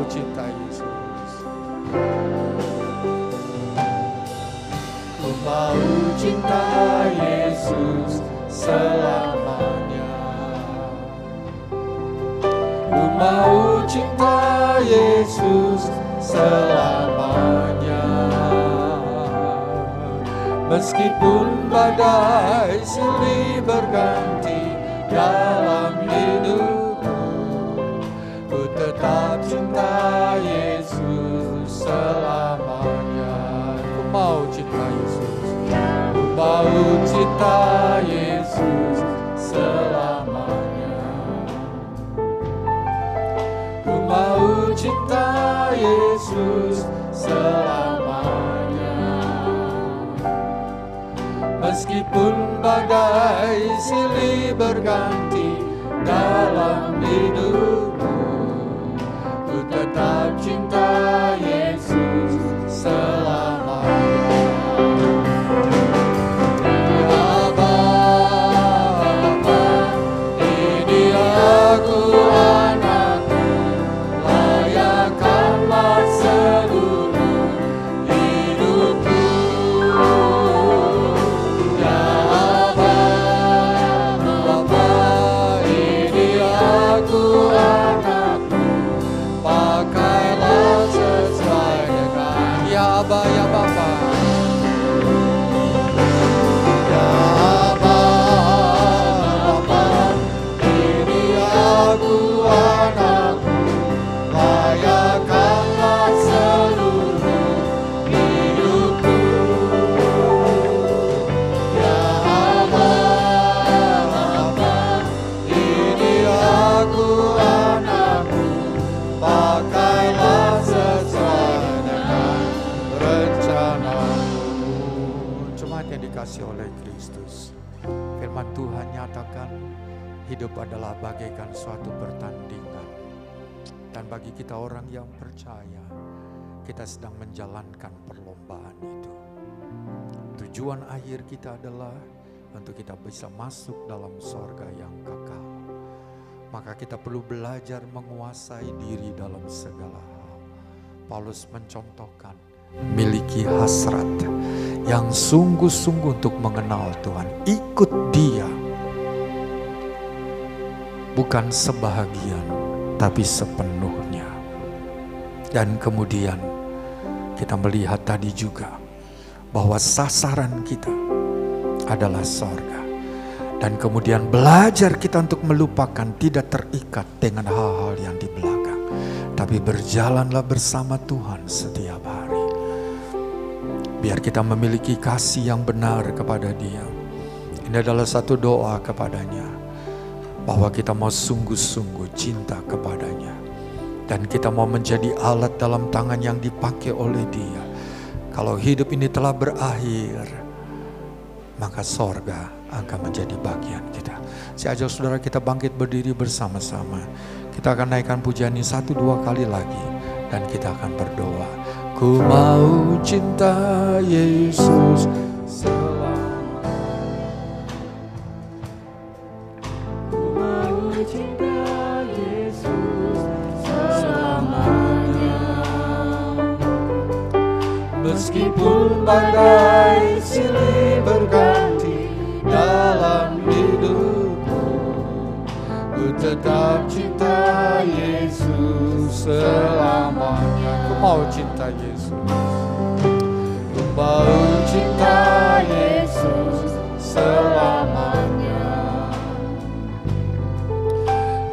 cinta Yesus. Ku mau cinta Yesus selamanya. Ku mau cinta Yesus selamanya. Meskipun badai silih berganti dalam hidupku, ku tetap cinta Yesus selamanya. Ku mau cinta Yesus, ku mau cinta Yesus selamanya. Ku mau cinta Yesus selamanya. Meskipun badai silih berganti dalam hidupku, ku tetap cinta Yesus selamanya. Bapa, ini aku anakku, layakkanlah seluruh hidupku. Abba, ya Bapa. Ya Abba, Bapa, ini aku anakku, layakkanlah seluruh hidupku. Ya Abba, Bapa, ini aku anakku, pakailah sesuai rencanamu. Jemaat yang dikasihi oleh Kristus, firman Tuhan nyatakan hidup adalah bagaikan suatu pertandingan. Dan bagi kita orang yang percaya, kita sedang menjalankan perlombaan itu. Tujuan akhir kita adalah untuk kita bisa masuk dalam sorga yang kekal. Maka kita perlu belajar menguasai diri dalam segala hal. Paulus mencontohkan miliki hasrat yang sungguh-sungguh untuk mengenal Tuhan. Ikut Dia. Bukan sebahagian, tapi sepenuhnya. Dan kemudian kita melihat tadi juga bahwa sasaran kita adalah sorga. Dan kemudian belajar kita untuk melupakan, tidak terikat dengan hal-hal yang di belakang. Tapi berjalanlah bersama Tuhan setiap hari. Biar kita memiliki kasih yang benar kepada Dia. Ini adalah satu doa kepadanya. Bahwa kita mau sungguh-sungguh cinta kepadanya. Dan kita mau menjadi alat dalam tangan yang dipakai oleh Dia. Kalau hidup ini telah berakhir, maka sorga akan menjadi bagian kita. Saya ajak saudara kita bangkit berdiri bersama-sama. Kita akan naikkan pujian ini 1-2 kali lagi. Dan kita akan berdoa. Ku mau cinta Yesus selamanya. Ku mau cinta Yesus selamanya. Meskipun badai silih berganti dalam hidupku, ku tetap cinta Yesus selamanya. Ku mau cinta Yesus. Ku mau cinta Yesus selamanya.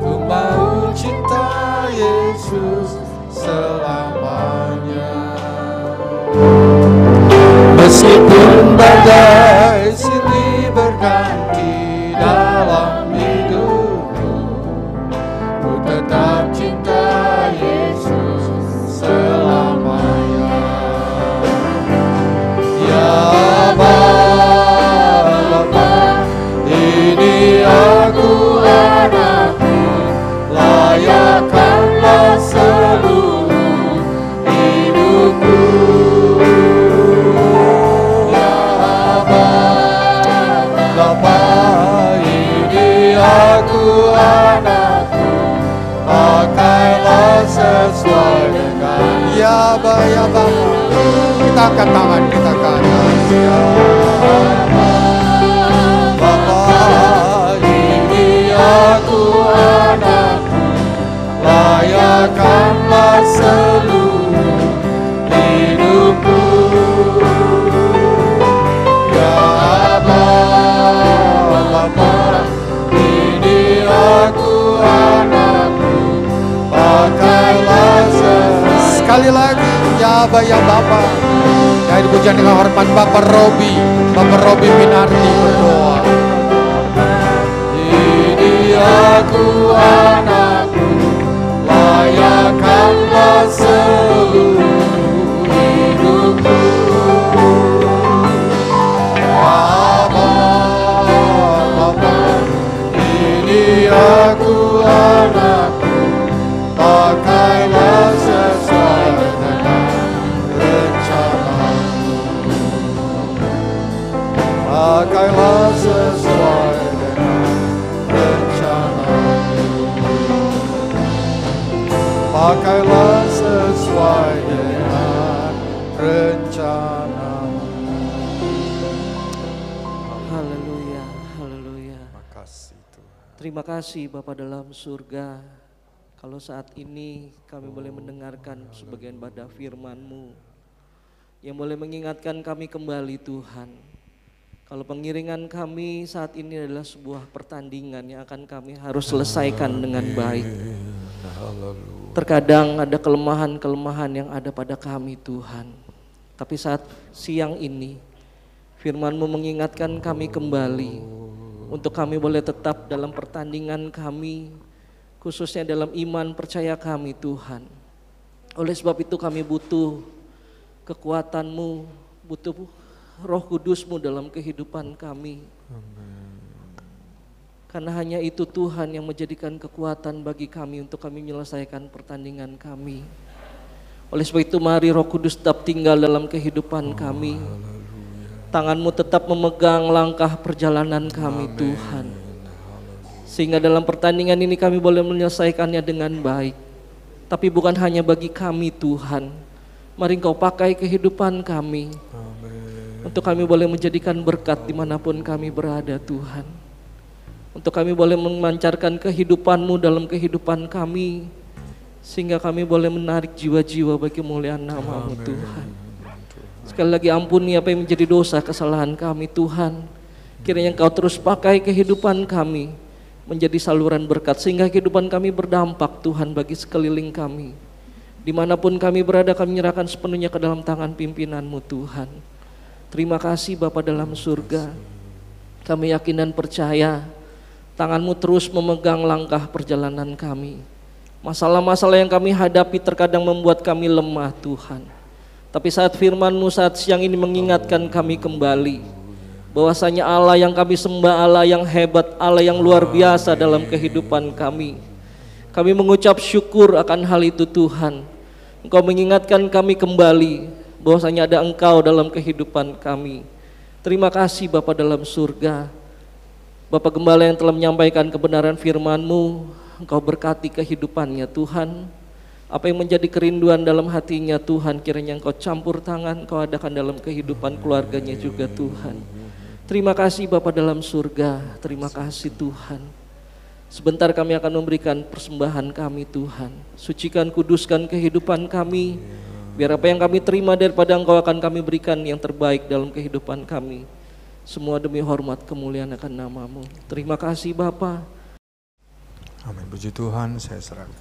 Ku mau cinta Yesus selamanya. Meskipun badai silih berganti dalam hidupku, ku tetap cinta Yesus selamanya. Ya Bapa, ini aku anakku, layakkanlah seluruh hidupku. Ya Bapa, Aba ya Bapa. Kita angkat tangan kita ke atas ya Bapa. Ini aku anakmu, layakkanlah seluruh hidupku. Ya Aba, Bapa, ini aku anakmu, pakailah sekali lagi ya Aba ya Bapa. Yang dipujian dengan hormat Bapak Robi Minardi berdoa. Ini aku anakmu, layakkanlah seluruh hidupku. Bapa, Bapa, ini aku anakmu, pakailah sesuai dengan rencanamu. Pakailah sesuai dengan rencanamu. Pakailah sesuai dengan rencanamu. Haleluya, haleluya. Makasih Tuhan. Terima kasih Bapa dalam surga. Kalau saat ini kami boleh mendengarkan sebagian pada firman-Mu yang boleh mengingatkan kami kembali Tuhan. Kalau pengiringan kami saat ini adalah sebuah pertandingan yang akan kami harus selesaikan dengan baik. Terkadang ada kelemahan-kelemahan yang ada pada kami Tuhan. Tapi saat siang ini firman-Mu mengingatkan kami kembali untuk kami boleh tetap dalam pertandingan kami, khususnya dalam iman percaya kami Tuhan. Oleh sebab itu kami butuh kekuatan-Mu, butuh Roh Kudus-Mu dalam kehidupan kami. Karena hanya itu Tuhan yang menjadikan kekuatan bagi kami untuk kami menyelesaikan pertandingan kami. Oleh sebab itu mari Roh Kudus tetap tinggal dalam kehidupan kami. Tangan-Mu tetap memegang langkah perjalanan kami Tuhan. Sehingga dalam pertandingan ini kami boleh menyelesaikannya dengan baik. Tapi bukan hanya bagi kami Tuhan. Mari Engkau pakai kehidupan kami. Untuk kami boleh menjadikan berkat dimanapun kami berada Tuhan. Untuk kami boleh memancarkan kehidupan-Mu dalam kehidupan kami. Sehingga kami boleh menarik jiwa-jiwa bagi kemuliaan nama-Mu Tuhan. Sekali lagi ampuni apa yang menjadi dosa kesalahan kami Tuhan. Kiranya Engkau terus pakai kehidupan kami menjadi saluran berkat. Sehingga kehidupan kami berdampak Tuhan bagi sekeliling kami. Dimanapun kami berada kami menyerahkan sepenuhnya ke dalam tangan pimpinan-Mu Tuhan. Terima kasih Bapa dalam surga. Kami yakin dan percaya tangan-Mu terus memegang langkah perjalanan kami. Masalah-masalah yang kami hadapi terkadang membuat kami lemah Tuhan. Tapi saat firman-Mu saat siang ini mengingatkan kami kembali bahwasanya Allah yang kami sembah, Allah yang hebat, Allah yang luar biasa dalam kehidupan kami. Kami mengucap syukur akan hal itu Tuhan. Engkau mengingatkan kami kembali bahwasanya ada Engkau dalam kehidupan kami. Terima kasih Bapa dalam surga. Bapak Gembala yang telah menyampaikan kebenaran firman-Mu, Engkau berkati kehidupannya Tuhan. Apa yang menjadi kerinduan dalam hatinya Tuhan, kiranya Engkau campur tangan, Engkau adakan dalam kehidupan keluarganya juga Tuhan. Terima kasih Bapa dalam surga, terima kasih Tuhan. Sebentar kami akan memberikan persembahan kami Tuhan. Sucikan, kuduskan kehidupan kami. Biar apa yang kami terima daripada Engkau akan kami berikan yang terbaik dalam kehidupan kami. Semua demi hormat kemuliaan akan nama-Mu. Terima kasih Bapa. Amin. Puji Tuhan, saya serahkan.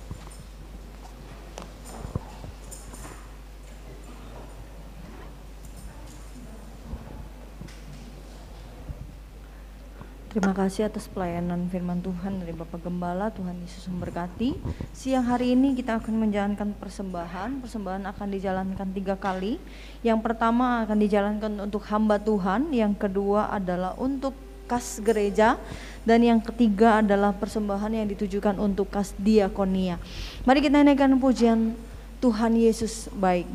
Terima kasih atas pelayanan firman Tuhan dari Bapak Gembala. Tuhan Yesus memberkati. Siang hari ini kita akan menjalankan persembahan. Persembahan akan dijalankan 3 kali. Yang pertama akan dijalankan untuk hamba Tuhan. Yang kedua adalah untuk kas gereja. Dan yang ketiga adalah persembahan yang ditujukan untuk kas diakonia. Mari kita naikkan pujian Tuhan Yesus baik.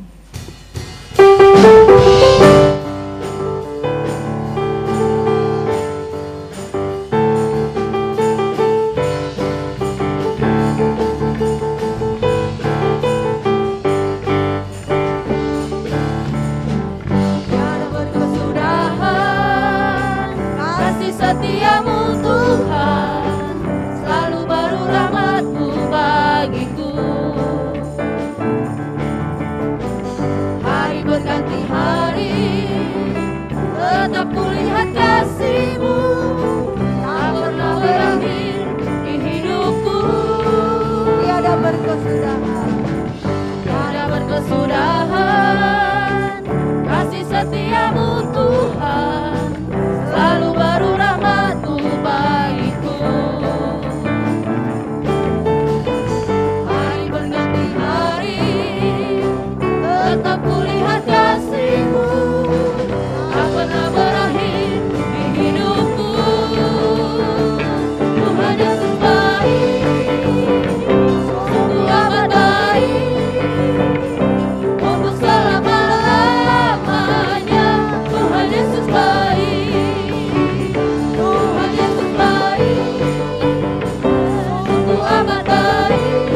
amat baik,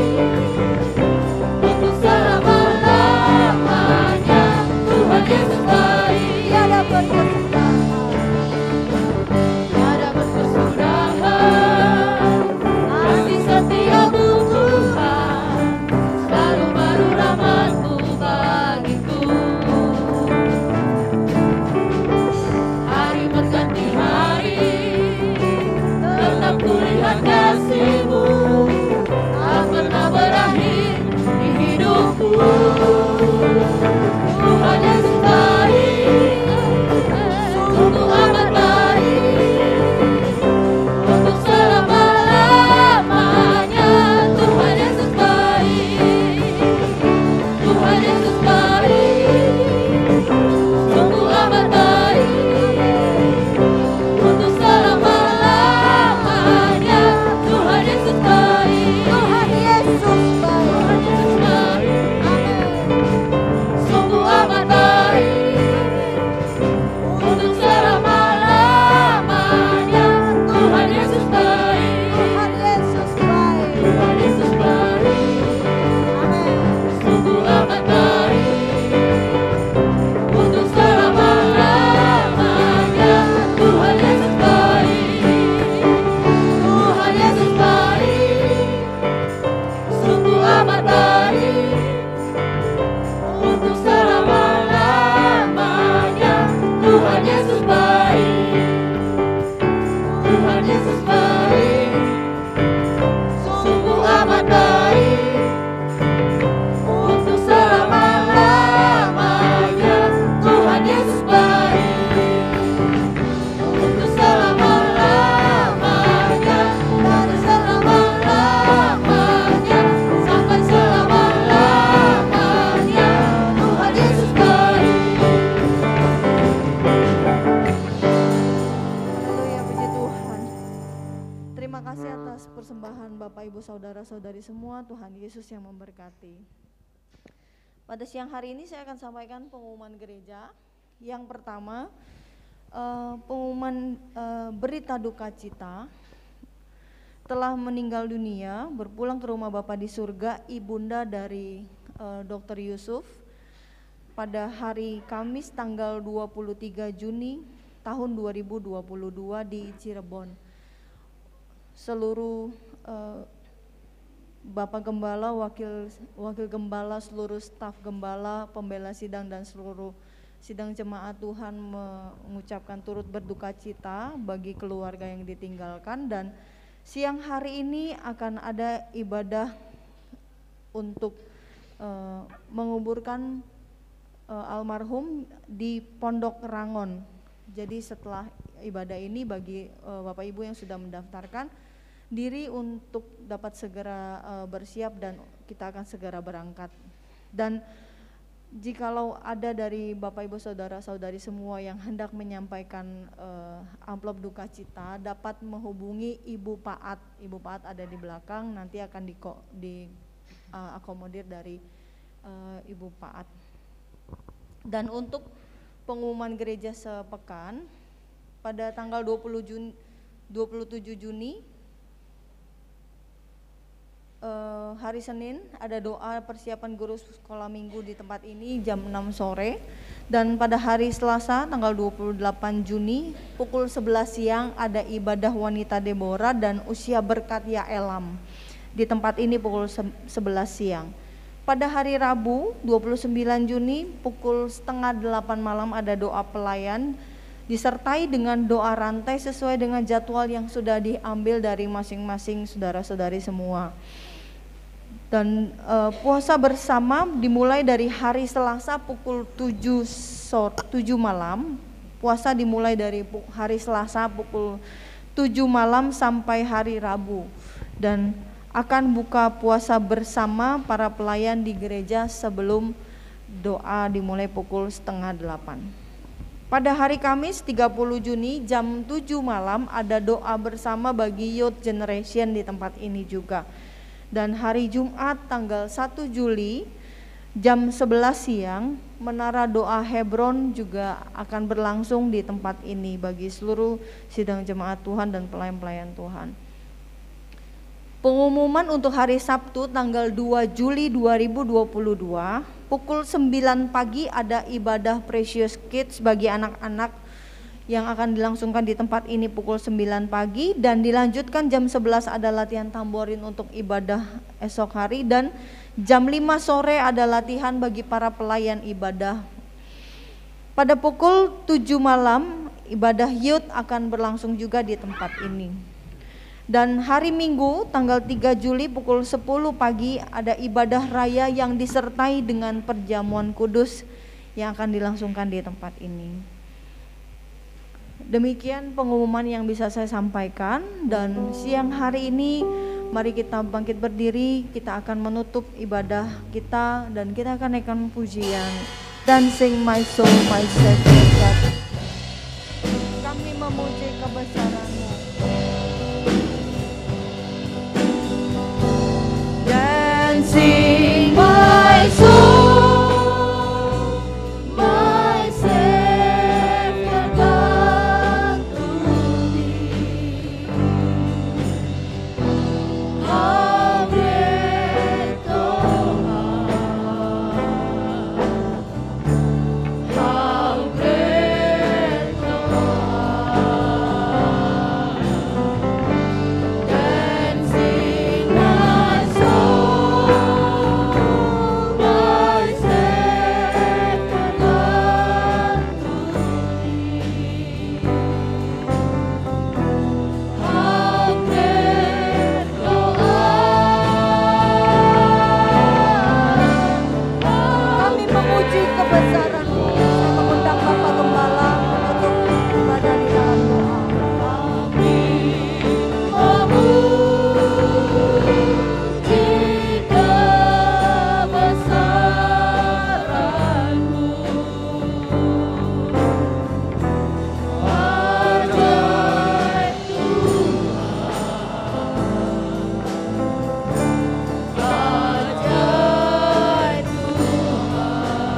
untuk selama-lamanya. Tuhan Yesus baik, tiada berkesudahan. tiada berkesudahan. Kasih setiamu Tuhan, selalu baru rahmat-Mu bagiku. Hari berganti hari, tetap kulihat kasih-Mu, tak pernah berakhir di hidupku. Tuhan Yesus baik, sungguh amat baik, untuk selama-lamanya. Tuhan Yesus baik, Tuhan Yesus baik, sungguh amat baik, untuk selama-lamanya. Tuhan Yesus baik, Tuhan Yesus baik. Tuhan Yesus baik, sungguh amat baik, untuk selama-lamanya. Tuhan Yesus baik, Tuhan Yesus baik. Tuhan Yesus baik, sungguh amat baik, untuk selama-lamanya. Tuhan Yesus baik, Tuhan Yesus baik, sungguh amat baik, untuk selama-lamanya. Tuhan Yesus baik, Tuhan Yesus baik, sungguh amat baik, untuk selama-lamanya. Tuhan Yesus baik, untuk selama-lamanya, dari selama-lamanya sampai selama-lamanya. Tuhan Yesus baik. Haleluya, puji Tuhan. Terima kasih atas persembahan Bapak Ibu Saudara-saudari semua. Tuhan Yesus yang memberkati. Pada siang hari ini saya akan sampaikan pengumuman gereja. Yang pertama, pengumuman berita duka cita. Telah meninggal dunia, berpulang ke rumah Bapa di surga, ibunda dari Dr. Yusuf pada hari Kamis tanggal 23 Juni tahun 2022 di Cirebon. Seluruh Bapak Gembala, wakil Gembala, seluruh staf Gembala, pembela sidang dan seluruh sidang jemaat Tuhan mengucapkan turut berduka cita bagi keluarga yang ditinggalkan. Dan siang hari ini akan ada ibadah untuk menguburkan almarhum di Pondok Rangon. Jadi setelah ibadah ini bagi Bapak Ibu yang sudah mendaftarkan diri untuk dapat segera bersiap dan kita akan segera berangkat. Dan jikalau ada dari Bapak Ibu Saudara-saudari semua yang hendak menyampaikan amplop duka cita, dapat menghubungi Ibu Paat. Ibu Paat ada di belakang, nanti akan diakomodir dari Ibu Paat. Dan untuk pengumuman gereja sepekan pada tanggal 27 Juni hari Senin ada doa persiapan guru sekolah minggu di tempat ini jam 6 sore. Dan pada hari Selasa tanggal 28 Juni pukul 11 siang ada ibadah wanita Deborah dan usia berkat Ya Elam di tempat ini pukul 11 siang. Pada hari Rabu 29 Juni pukul 7:30 malam ada doa pelayan disertai dengan doa rantai sesuai dengan jadwal yang sudah diambil dari masing-masing saudara-saudari semua. Dan puasa bersama dimulai dari hari Selasa pukul 7 malam. Puasa dimulai dari hari Selasa pukul 7 malam sampai hari Rabu. Dan akan buka puasa bersama para pelayan di gereja sebelum doa dimulai pukul 7:30. Pada hari Kamis 30 Juni jam 7 malam ada doa bersama bagi Youth Generation di tempat ini juga. Dan hari Jumat tanggal 1 Juli jam 11 siang menara doa Hebron juga akan berlangsung di tempat ini bagi seluruh sidang jemaat Tuhan dan pelayan-pelayan Tuhan. Pengumuman untuk hari Sabtu tanggal 2 Juli 2022, pukul 9 pagi ada ibadah Precious Kids bagi anak-anak yang akan dilangsungkan di tempat ini pukul 9 pagi, dan dilanjutkan jam 11 ada latihan tamborin untuk ibadah esok hari, dan jam 5 sore ada latihan bagi para pelayan ibadah. Pada pukul 7 malam ibadah youth akan berlangsung juga di tempat ini. Dan hari Minggu tanggal 3 Juli pukul 10 pagi ada ibadah raya yang disertai dengan perjamuan kudus yang akan dilangsungkan di tempat ini. Demikian pengumuman yang bisa saya sampaikan, dan siang hari ini mari kita bangkit berdiri, kita akan menutup ibadah kita dan kita akan naikkan pujian Dancing My Soul, My Savior God. Kami memuji kebesaran-Mu. Dancing my soul, my Savior God to Thee. How great Thou art! How great Thou art! Dancing my soul, my Savior God to Thee. How great Thou art! Kami memuji kebesaran-Mu. Saya mengundang Bapak Gembala menutup ibadah di dalam doa. Memuji kebesaran-Mu, ajaib Tuhan,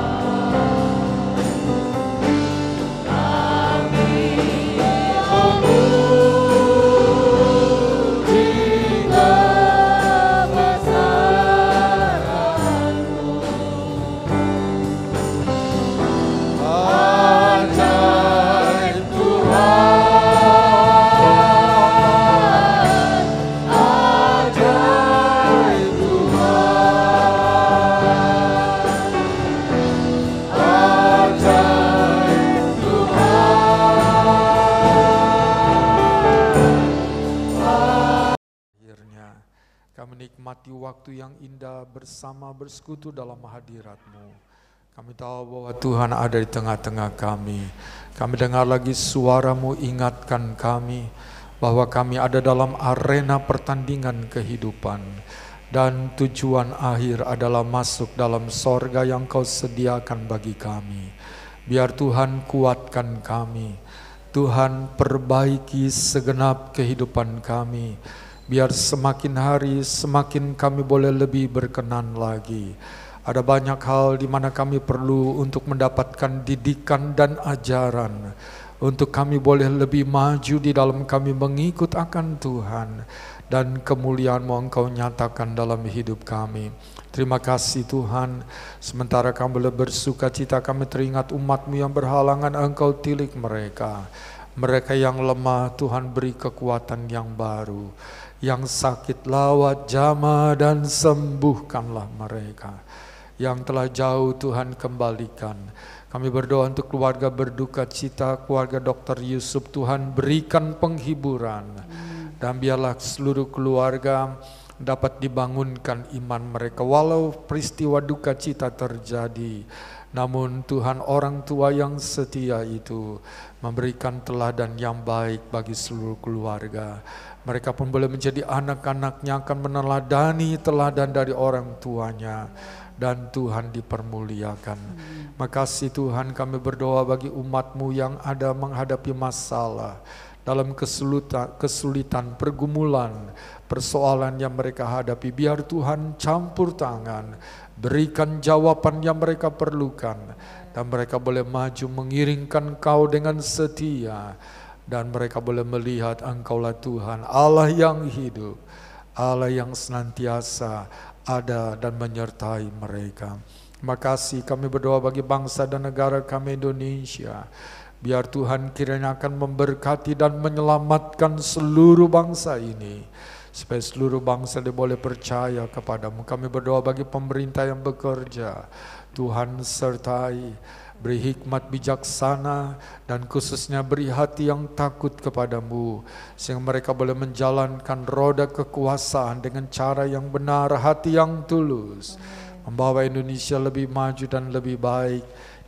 ajaib Tuhan. Kami memuji kebesaran-Mu, ajaib Tuhan, ajaib Tuhan, ajaib Tuhan. Akhirnya kami nikmati waktu yang indah bersama bersekutu dalam hadirat-Mu. Kami tahu bahwa Tuhan ada di tengah-tengah kami. Kami dengar lagi suara-Mu ingatkan kami bahwa kami ada dalam arena pertandingan kehidupan, dan tujuan akhir adalah masuk dalam sorga yang Kau sediakan bagi kami. Biar Tuhan kuatkan kami, Tuhan perbaiki segenap kehidupan kami, biar semakin hari semakin kami boleh lebih berkenan lagi. Ada banyak hal di mana kami perlu untuk mendapatkan didikan dan ajaran, untuk kami boleh lebih maju di dalam kami mengikut akan Tuhan, dan kemuliaan-Mu Engkau nyatakan dalam hidup kami. Terima kasih Tuhan, sementara kami boleh bersuka cita, kami teringat umat-Mu yang berhalangan, Engkau tilik mereka. Mereka yang lemah, Tuhan beri kekuatan yang baru. Yang sakit lawat jamah dan sembuhkanlah mereka. Yang telah jauh Tuhan kembalikan. Kami berdoa untuk keluarga berduka cita, keluarga Dr. Yusuf, Tuhan berikan penghiburan. Dan biarlah seluruh keluarga dapat dibangunkan iman mereka. Walau peristiwa duka cita terjadi, namun Tuhan orang tua yang setia itu memberikan teladan yang baik bagi seluruh keluarga. Mereka pun boleh menjadi anak-anaknya akan meneladani teladan dari orang tuanya, dan Tuhan dipermuliakan. Makasih Tuhan, kami berdoa bagi umat-Mu yang ada menghadapi masalah, dalam kesulitan, pergumulan, persoalan yang mereka hadapi. Biar Tuhan campur tangan, berikan jawaban yang mereka perlukan, dan mereka boleh maju mengiringkan Kau dengan setia, dan mereka boleh melihat Engkaulah Tuhan, Allah yang hidup, Allah yang senantiasa ada dan menyertai mereka. Terima kasih, kami berdoa bagi bangsa dan negara kami Indonesia. Biar Tuhan kiranya akan memberkati dan menyelamatkan seluruh bangsa ini, supaya seluruh bangsa dia boleh percaya kepadamu. Kami berdoa bagi pemerintah yang bekerja, Tuhan sertai, beri hikmat bijaksana, dan khususnya beri hati yang takut kepadamu, sehingga mereka boleh menjalankan roda kekuasaan dengan cara yang benar, hati yang tulus, membawa Indonesia lebih maju dan lebih baik.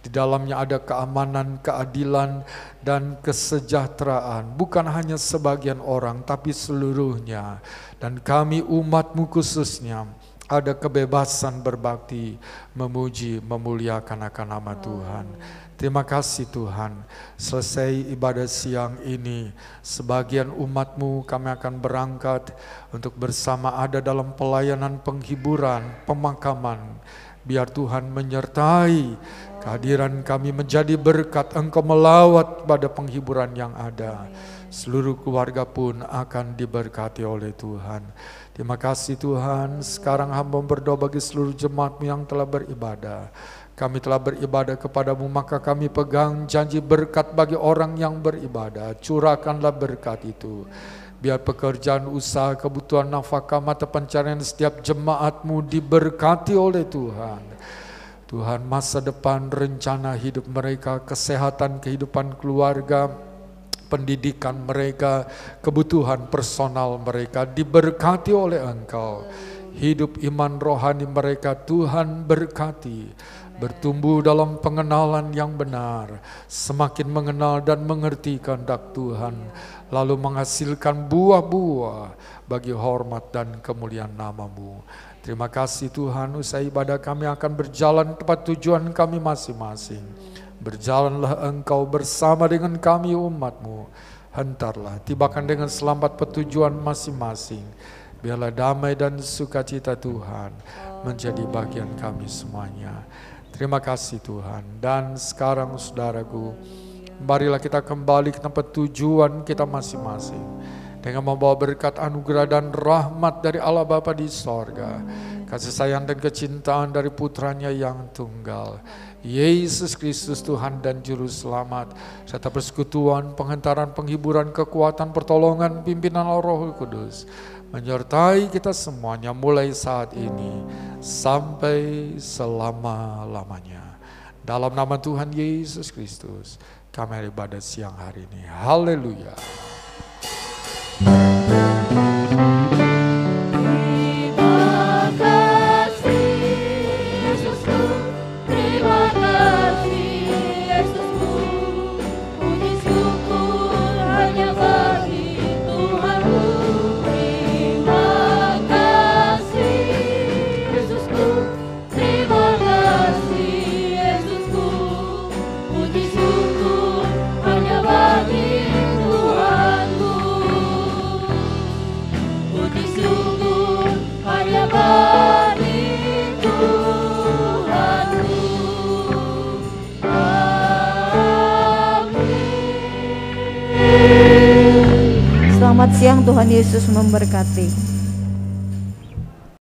Di dalamnya ada keamanan, keadilan, dan kesejahteraan. Bukan hanya sebagian orang, tapi seluruhnya. Dan kami umat-Mu khususnya ada kebebasan berbakti, memuji, memuliakan akan nama Tuhan. Terima kasih Tuhan. Selesai ibadah siang ini, sebagian umat-Mu kami akan berangkat untuk bersama ada dalam pelayanan penghiburan, pemakaman. Biar Tuhan menyertai kehadiran kami menjadi berkat, Engkau melawat pada penghiburan yang ada. Seluruh keluarga pun akan diberkati oleh Tuhan. Terima kasih Tuhan. Sekarang hamba berdoa bagi seluruh jemaat-Mu yang telah beribadah. Kami telah beribadah kepadamu, maka kami pegang janji berkat bagi orang yang beribadah. Curahkanlah berkat itu. Biar pekerjaan, usaha, kebutuhan nafkah, mata pencarian setiap jemaat-mu diberkati oleh Tuhan. Tuhan, masa depan, rencana hidup mereka, kesehatan, kehidupan keluarga, pendidikan mereka, kebutuhan personal mereka diberkati oleh Engkau. Hidup iman rohani mereka Tuhan berkati, bertumbuh dalam pengenalan yang benar, semakin mengenal dan mengerti kehendak Tuhan, lalu menghasilkan buah-buah bagi hormat dan kemuliaan nama-Mu. Terima kasih Tuhan, usai ibadah kami akan berjalan tempat tujuan kami masing-masing. Berjalanlah Engkau bersama dengan kami umat-Mu. Hentarlah, tibakan dengan selamat petujuan masing-masing. Biarlah damai dan sukacita Tuhan menjadi bagian kami semuanya. Terima kasih Tuhan. Dan sekarang saudaraku, marilah kita kembali ke tempat tujuan kita masing-masing, dengan membawa berkat anugerah dan rahmat dari Allah Bapa di sorga, kasih sayang dan kecintaan dari putranya yang tunggal, Yesus Kristus Tuhan dan Juru Selamat, serta persekutuan, penghantaran, penghiburan, kekuatan, pertolongan, pimpinan Roh Kudus, menyertai kita semuanya mulai saat ini sampai selama-lamanya. Dalam nama Tuhan Yesus Kristus, kami ibadah siang hari ini. Haleluya. Selamat siang, Tuhan Yesus memberkati.